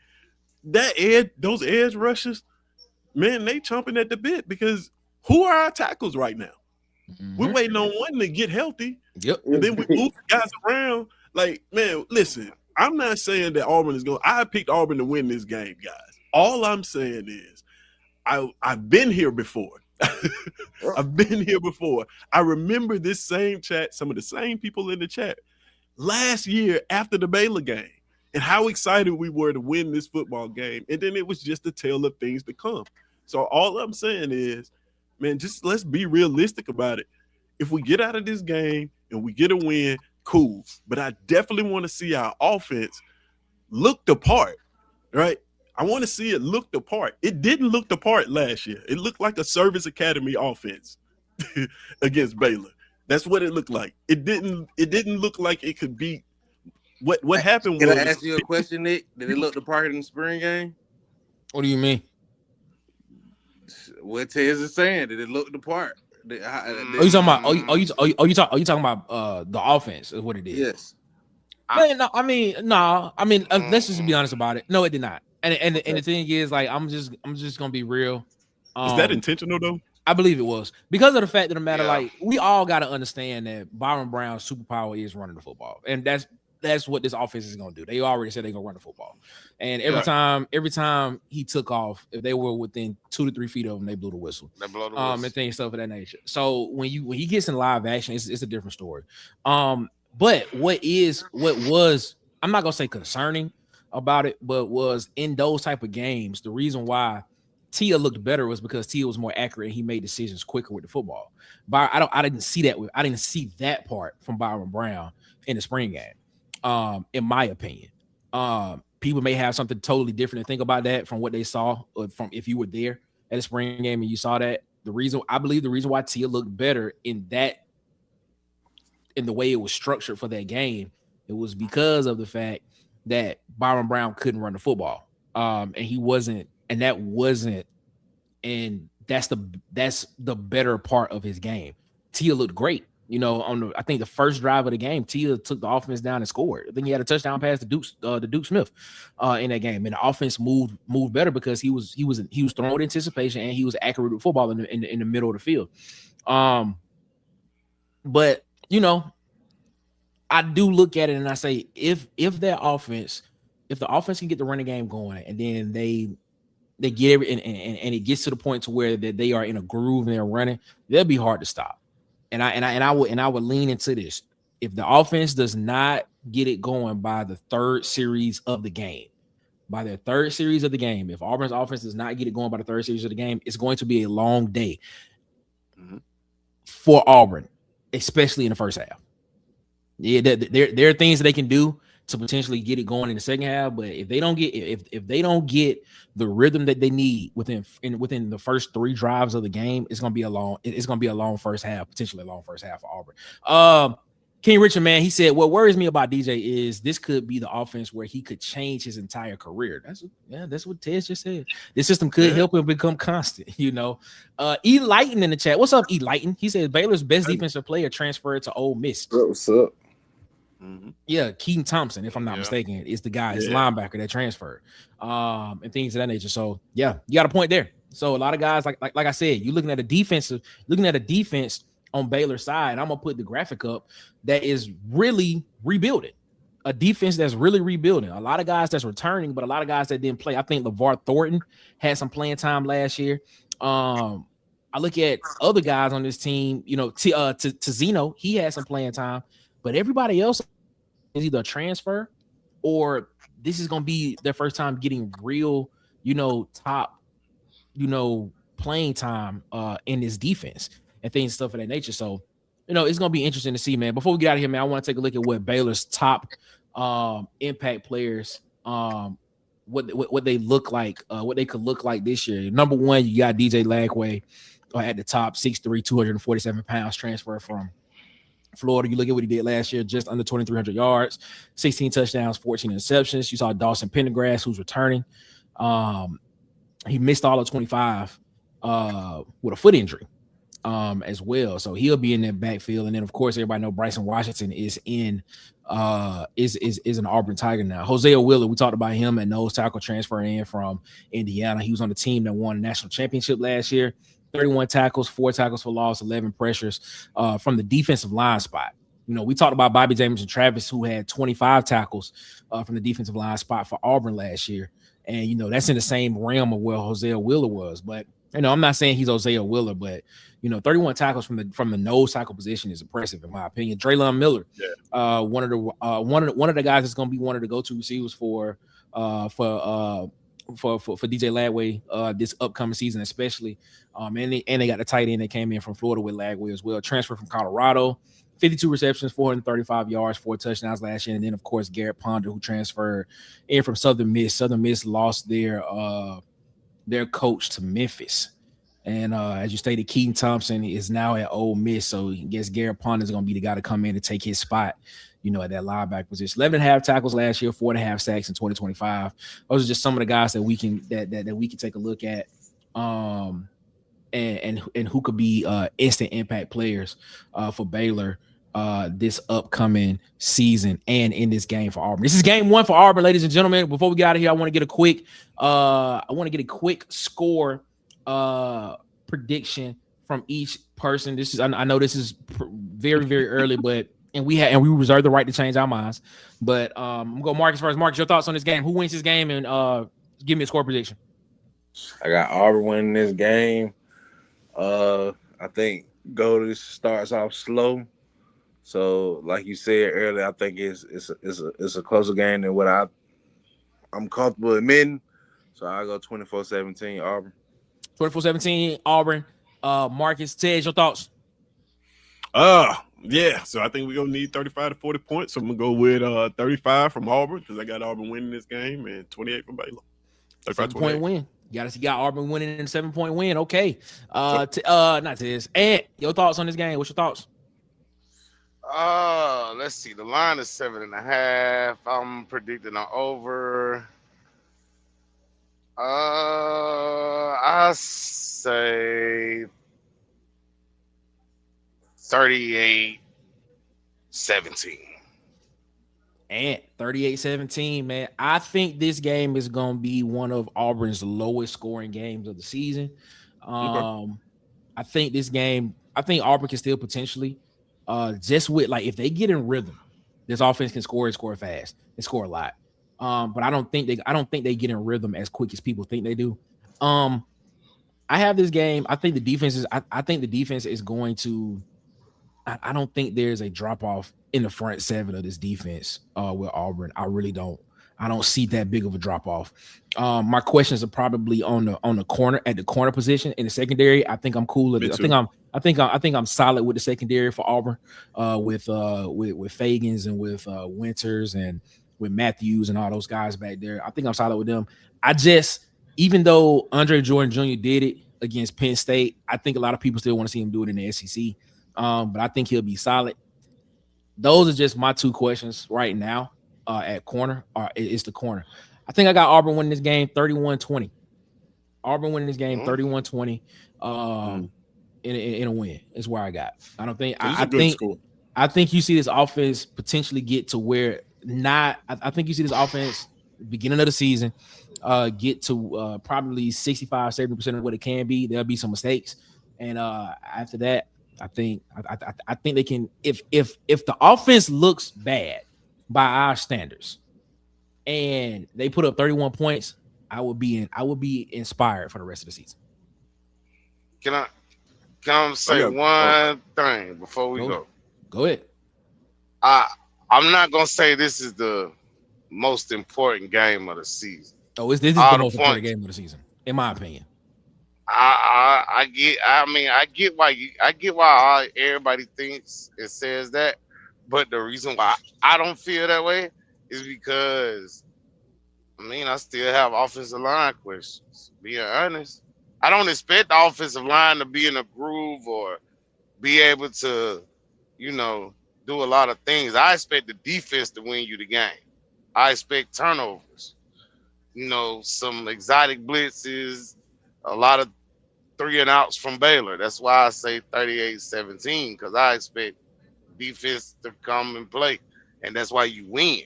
Those edge rushes, man, they chomping at the bit because who are our tackles right now? Mm-hmm. We're waiting on one to get healthy. Yep. And then we move guys around. Like, man, listen, I'm not saying that Auburn is going. I picked Auburn to win this game, guys. All I'm saying is I've been here before. I've been here before. I remember this same chat, some of the same people in the chat last year after the Baylor game and how excited we were to win this football game. And then it was just a tale of things to come. So all I'm saying is, man, just let's be realistic about it. If we get out of this game and we get a win, cool. But I definitely want to see our offense look the part, right? I want to see it look the part. It didn't look the part last year. It looked like a service academy offense against Baylor. That's what it looked like. It didn't look like it could beat what happened. Can I ask you a question, Nick? Did it look the part in the spring game? What do you mean? What Tez is saying, did it look the part? Are you talking about? Are you talking about the offense? Is what it did? Yes. Let's just be honest about it. No, it did not. And the thing is, like, I'm just gonna be real. Is that intentional though? I believe it was because of the fact of the matter. Like, we all got to understand that Byron Brown's superpower is running the football, and that's what this offense is going to do. They already said they're going to run the football, and every time he took off, if they were within 2 to 3 feet of him, they blew the whistle. And things stuff of that nature. So when he gets in live action, it's a different story. But what was I'm not gonna say concerning about it, but was in those type of games, the reason why Tia looked better was because Tia was more accurate and he made decisions quicker with the football. But I didn't see that part from Byron Brown in the spring game. In my opinion, people may have something totally different to think about that from what they saw, or from if you were there at a spring game and you saw that. I believe the reason why Tia looked better in the way it was structured for that game, it was because of the fact that Byron Brown couldn't run the football, and he wasn't. And that's the better part of his game. Tia looked great. You know, I think the first drive of the game, Tia took the offense down and scored. I think he had a touchdown pass to Duke Smith in that game. And the offense moved better because he was throwing with anticipation and he was accurate with football in the middle of the field. But you know, I do look at it and I say if the offense can get the running game going and then they get and it gets to the point to where that they are in a groove and they're running, they'll be hard to stop. And I would lean into this. If the offense does not get it going by the third series of the game, if Auburn's offense does not get it going by the third series of the game, it's going to be a long day for Auburn, especially in the first half. Yeah, there are things that they can do to potentially get it going in the second half, but if they don't get the rhythm that they need within the first 3 drives of the game, it's gonna be a long first half, potentially a long first half for Auburn. King Richard, man, he said, what worries me about DJ is this could be the offense where he could change his entire career. That's what Ted just said. This system could help him become constant, you know. E. Lighton in the chat. What's up, E. Lighton? He said Baylor's best defensive player transferred to Ole Miss. What's up? Yeah, Keaton Thompson, if I'm not mistaken, is the guy, is linebacker that transferred, and things of that nature. So yeah, you got a point there. So a lot of guys, like I said, you're looking at a defense on Baylor's side. I'm gonna put the graphic up that is really rebuilding. A defense that's really rebuilding. A lot of guys that's returning, but a lot of guys that didn't play. I think LeVar Thornton had some playing time last year. I look at other guys on this team, you know, Zeno, he had some playing time, but everybody else is either a transfer or this is going to be their first time getting real, you know, top, you know, playing time in this defense and things, stuff of that nature. So, you know, it's going to be interesting to see, man. Before we get out of here, man, I want to take a look at what Baylor's top impact players, what they look like, what they could look like this year. Number one, you got DJ Lagway at the top, 6'3", 247 pounds, transfer from Florida. You look at what he did last year, just under 2,300 yards, 16 touchdowns, 14 interceptions. You saw Dawson Pendergrass, who's returning. He missed all of 25 with a foot injury as well. So he'll be in that backfield. And then, of course, everybody know Bryson Washington is an Auburn Tiger now. Hosea Wheeler, we talked about him at nose tackle, transferring in from Indiana. He was on the team that won the national championship last year. 31 tackles, 4 tackles for loss, 11 pressures from the defensive line spot. You know, we talked about Bobby Jameson Travis, who had 25 tackles from the defensive line spot for Auburn last year. And, you know, that's in the same realm of where Hosea Wheeler was. But, you know, I'm not saying he's Hosea Wheeler, but, you know, 31 tackles from the nose tackle position is impressive, in my opinion. Draylon Miller, one of the guys that's going to be one of the go-to receivers for DJ Lagway this upcoming season, especially. And they got the tight end that came in from Florida with Lagway as well. Transfer from Colorado, 52 receptions, 435 yards, 4 touchdowns last year. And then, of course, Garrett Ponder, who transferred in from Southern Miss. Southern Miss lost their coach to Memphis. And as you stated, Keaton Thompson is now at Ole Miss. So I guess Garrett Ponder is going to be the guy to come in and take his spot, you know, at that linebacker position. 11.5 tackles last year, 4.5 sacks in 2025. Those are just some of the guys that we can take a look at. And who could be instant impact players for Baylor this upcoming season and in this game for Auburn. This is game 1 for Auburn, ladies and gentlemen. Before we get out of here, I want to get a quick score prediction from each person. This is I know this is very, very early, but we reserve the right to change our minds. But I'm gonna go Marcus first. Marcus, your thoughts on this game? Who wins this game? And give me a score prediction. I got Auburn winning this game. I think Golesh starts off slow. So, like you said earlier, I think it's a closer game than what I'm comfortable admitting. So I go 24-17 Auburn. 24-17 Auburn. Marcus, Ted, your thoughts? Yeah. So I think we're gonna need 35 to 40 points. So I'm gonna go with 35 from Auburn because I got Auburn winning this game and 28 from Baylor. 7-point win. You got Auburn winning in a 7-point win. Okay. Not to this. And your thoughts on this game? What's your thoughts? Let's see. The line is 7.5. I'm predicting an over. I say 38-17. And 38-17, man. I think this game is going to be one of Auburn's lowest scoring games of the season. I think Auburn can still potentially just with like if they get in rhythm, this offense can score and score fast and score a lot. But I don't think they get in rhythm as quick as people think they do. I have this game. I think the defense is going to. I don't think there's a drop off in the front seven of this defense with Auburn. I really don't. I don't see that big of a drop off. My questions are probably on the corner at the corner position in the secondary. I think I'm cool. I think I'm solid with the secondary for Auburn with Fagans and with Winters and with Matthews and all those guys back there. I think I'm solid with them. Even though Andre Jordan Jr. did it against Penn State, I think a lot of people still want to see him do it in the SEC. But I think he'll be solid. Those are just my two questions right now at corner. It's the corner. I think I got Auburn winning this game 31-20. Auburn winning this game 31-20 in a win is where I got. I don't think I think you see this offense potentially get to where I think you see this offense beginning of the season, get to probably 65-70% of what it can be. There'll be some mistakes, and after that, I think they can. If the offense looks bad by our standards, and they put up 31 points, I would be inspired for the rest of the season. Can I say one thing before we go? Go ahead. I'm not gonna say this is the most important game of the season. Oh, this is the most important game of the season, in my opinion. I get why everybody thinks it says that, but the reason why I don't feel that way is because I still have offensive line questions. Being honest, I don't expect the offensive line to be in a groove or be able to, do a lot of things. I expect the defense to win you the game. I expect turnovers, some exotic blitzes, a lot of 3 and outs from Baylor. That's why I say 38-17, because I expect defense to come and play, and that's why you win.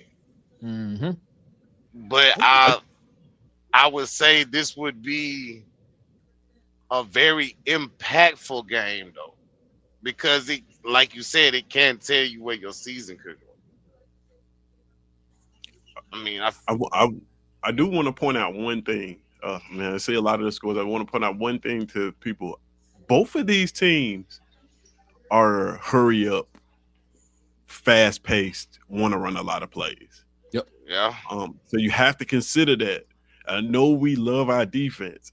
Mm-hmm. But I would say this would be a very impactful game, though, because it, like you said, it can tell you where your season could go. I do want to point out one thing. I see a lot of the scores. I want to point out one thing to people. Both of these teams are hurry up, fast paced, want to run a lot of plays. Yep. Yeah. So you have to consider that. I know we love our defense,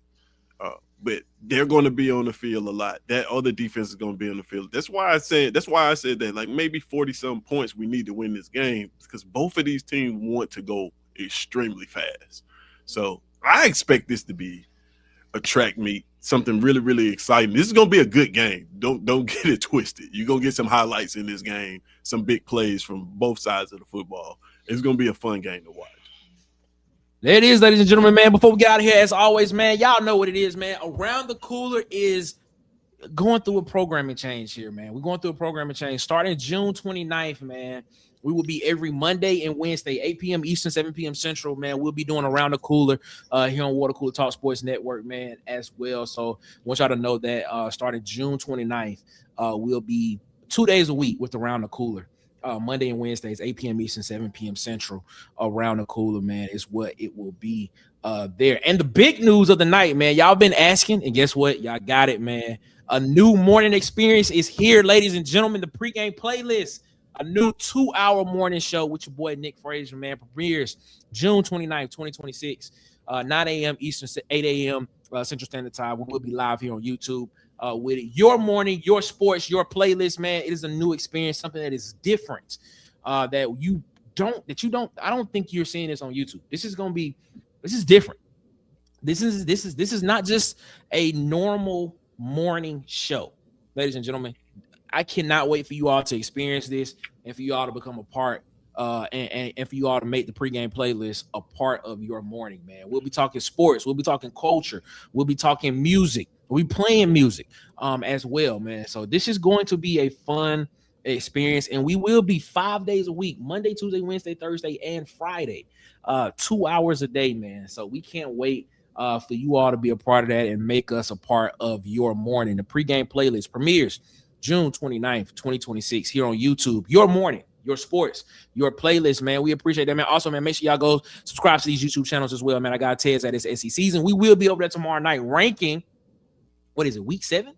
but they're going to be on the field a lot. That other defense is going to be on the field. That's why I said that like maybe 40-some points we need to win this game, because both of these teams want to go extremely fast. So I expect this to be a track meet, something really, really exciting. This is going to be a good game. Don't get it twisted. You're going to get some highlights in this game, some big plays from both sides of the football. It's going to be a fun game to watch. There it is, ladies and gentlemen, man. Before we get out of here, as always, man, y'all know what it is, man. Around the Cooler is going through a programming change here, man. We're going through a programming change starting June 29th, man. We will be every Monday and Wednesday, 8 p.m. Eastern, 7 p.m. Central, man. We'll be doing Around the Cooler here on Water Cooler Talk Sports Network, man, as well. So I want y'all to know that starting June 29th, we'll be 2 days a week with Around the Cooler. Monday and Wednesdays, 8 p.m. Eastern, 7 p.m. Central. Around the Cooler, man, is what it will be there. And the big news of the night, man, y'all been asking, and guess what? Y'all got it, man. A new morning experience is here, ladies and gentlemen. The pregame playlist, a new 2-hour morning show with your boy Nick Frazier, man, premieres June 29th, 2026, 9 a.m. Eastern, 8 a.m. Central Standard Time. We will be live here on YouTube. With it. Your morning, your sports, your playlist, man. It is a new experience, something that is different. I don't think you're seeing this on YouTube. This is different. This is not just a normal morning show, ladies and gentlemen. I cannot wait for you all to experience this and for you all to become a part and for you all to make the pregame playlist a part of your morning, man. We'll be talking sports. We'll be talking culture. We'll be talking music. We'll be playing music as well, man. So this is going to be a fun experience, and we will be 5 days a week, Monday, Tuesday, Wednesday, Thursday, and Friday, 2 hours a day, man. So we can't wait for you all to be a part of that and make us a part of your morning. The pregame playlist premieres June 29th, 2026 here on YouTube. Your morning, your sports, your playlist, man. We appreciate that, man. Also, man, make sure y'all go subscribe to these YouTube channels as well, man. I got Ted's at this SEC season. We will be over there tomorrow night ranking. What is it, week 7?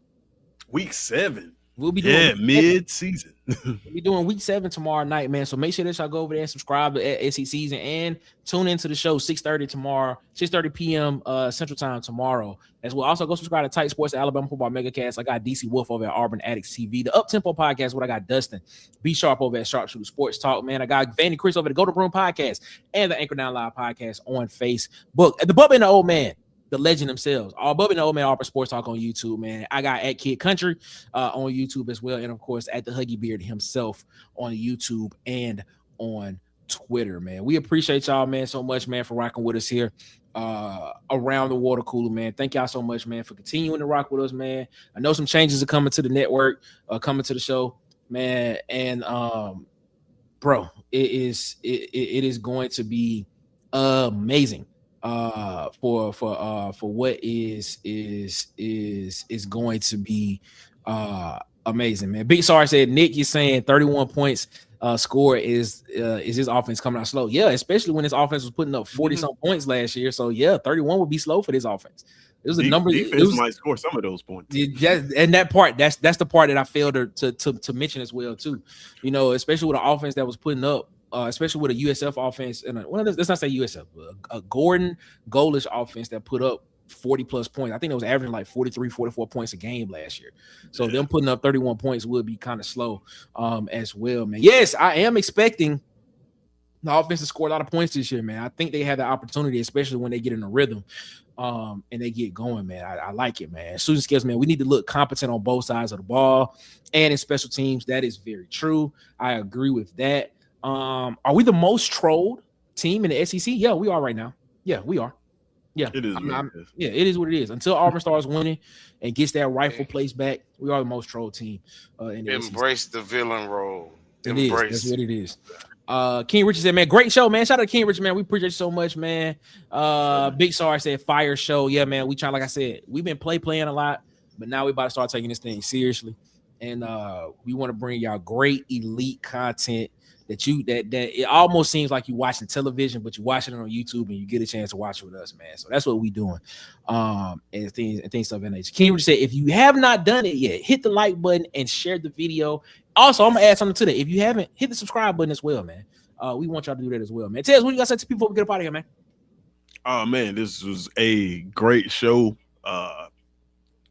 Week 7. We'll be doing mid-season. We'll be doing week 7 tomorrow night, man. So make sure that y'all go over there and subscribe to SEC season and tune into the show 6:30 tomorrow, 6:30 p.m. Central Time tomorrow. As well, also go subscribe to Tight Sports, the Alabama Football Megacast. I got DC Wolf over at Auburn Addicts TV, the Up Tempo Podcast. What I got Dustin B Sharp over at Sharpshooter Sports Talk, man. I got Vandy Chris over at the Go to Broom Podcast and the Anchor Down Live Podcast on Facebook. At the Bubba and the Old Man, the legend themselves, all Bubba and the Old Man Auburn Sports Talk on YouTube, man. I got at Kid Country on YouTube as well, and of course at the Huggy Beard himself on YouTube and on Twitter, man. We appreciate y'all, man, so much, man, for rocking with us here around the water cooler, man. Thank y'all so much, man, for continuing to rock with us, man. I know some changes are coming to the network, coming to the show, man, and bro, it is going to be amazing. For what is going to be amazing, man. Big Sorry said Nick is saying 31 points score is his offense coming out slow. Yeah, especially when his offense was putting up 40 some points last year. So yeah, 31 would be slow for this offense. It was a number. Defense might score some of those points. And that part, that's the part that I failed to mention as well too. You know, especially with an offense that was putting up, especially with a USF offense, and let's not say USF, a Gordon Golesh offense that put up 40 plus points. I think it was averaging like 43, 44 points a game last year. So them putting up 31 points would be kind of slow as well, man. Yes, I am expecting the offense to score a lot of points this year, man. I think they have the opportunity, especially when they get in a rhythm and they get going, man. I like it, man. Student skills, man. We need to look competent on both sides of the ball and in special teams. That is very true. I agree with that. Are we the most trolled team in the SEC? Yeah, we are right now. Yeah, we are. Yeah, it is. Yeah, it is what it is. Until Auburn starts winning and gets that rightful place back, we are the most trolled team. In the Embrace SEC. the villain role. That's what it is. King Richard said, man, great show, man. Shout out to King Richard, man. We appreciate you so much, man. Big Sorry said, fire show. Yeah, man. We trying, like I said, we've been playing a lot, but now we about to start taking this thing seriously. And we want to bring y'all great elite content that it almost seems like you're watching television, but you're watching it on YouTube and you get a chance to watch it with us, man. So that's what we doing. And things of that nature. King Richard said, if you have not done it yet, hit the like button and share the video. Also, I'm gonna add something to that. If you haven't, hit the subscribe button as well, man. We want y'all to do that as well, man. Tez, what you got to say to people before we get up out of here, man? Oh man, this was a great show.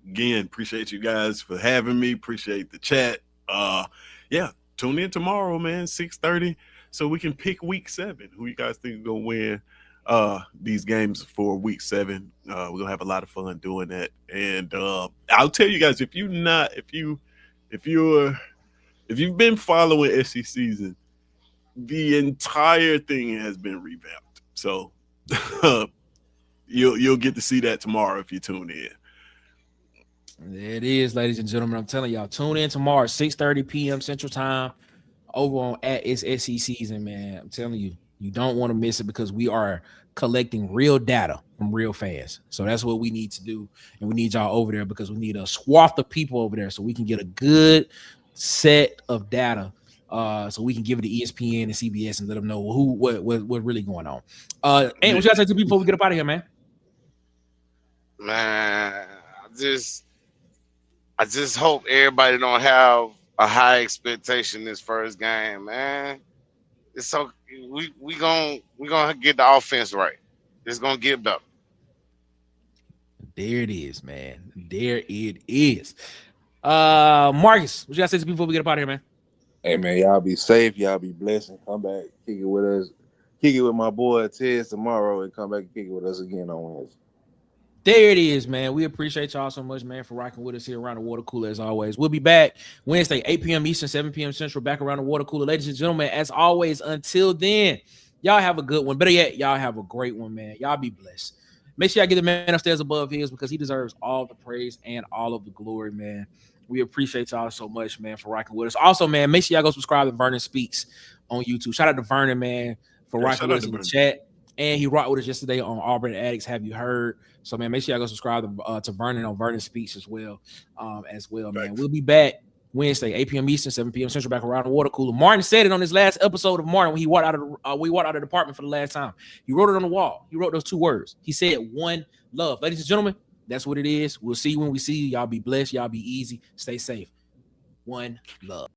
Again, appreciate you guys for having me. Appreciate the chat. Yeah, tune in tomorrow, man, 6:30, so we can pick week 7. Who you guys think is gonna win these games for week 7? We're gonna have a lot of fun doing that. And I'll tell you guys, if you've been following SEC season, the entire thing has been revamped. So you'll get to see that tomorrow if you tune in. There it is, ladies and gentlemen. I'm telling y'all, tune in tomorrow, 6:30 p.m. Central Time, over on It's SEC Season, man. I'm telling you, you don't want to miss it because we are collecting real data from real fans. So that's what we need to do, and we need y'all over there because we need a swath of people over there so we can get a good set of data, so we can give it to ESPN and CBS and let them know what really going on. And what you gotta say to people before we get up out of here, man? Man, I just hope everybody don't have a high expectation this first game, man. It's so we gonna get the offense right. It's gonna get better. There it is, man. There it is. Marcus, what you gotta say to people before we get up out of here, man? Hey man, y'all be safe, y'all be blessed, and come back, kick it with us, kick it with my boy Ted tomorrow, and come back and kick it with us again on Wednesday. There it is, man. We appreciate y'all so much, man, for rocking with us here around the water cooler as always. We'll be back Wednesday, 8 p.m. Eastern, 7 p.m. Central, back around the water cooler. Ladies and gentlemen, as always, until then, y'all have a good one. Better yet, y'all have a great one, man. Y'all be blessed. Make sure y'all get the man upstairs above his because he deserves all the praise and all of the glory, man. We appreciate y'all so much, man, for rocking with us. Also, man, make sure y'all go subscribe to Vernon Speaks on YouTube. Shout out to Vernon, man, for rocking with us in the chat. And he rocked with us yesterday on Auburn Addicts. Have you heard? So, man, make sure y'all go subscribe to Vernon on Vernon Speaks as well, man. We'll be back Wednesday, 8 p.m. Eastern, 7 p.m. Central, back around the water cooler. Martin said it on his last episode of Martin when he walked out of the department for the last time. He wrote it on the wall. He wrote those 2 words. He said, "One love." Ladies and gentlemen, that's what it is. We'll see you when we see you. Y'all be blessed. Y'all be easy. Stay safe. One love.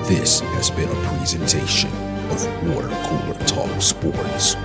This has been a presentation of Water Cooler Talk Sports.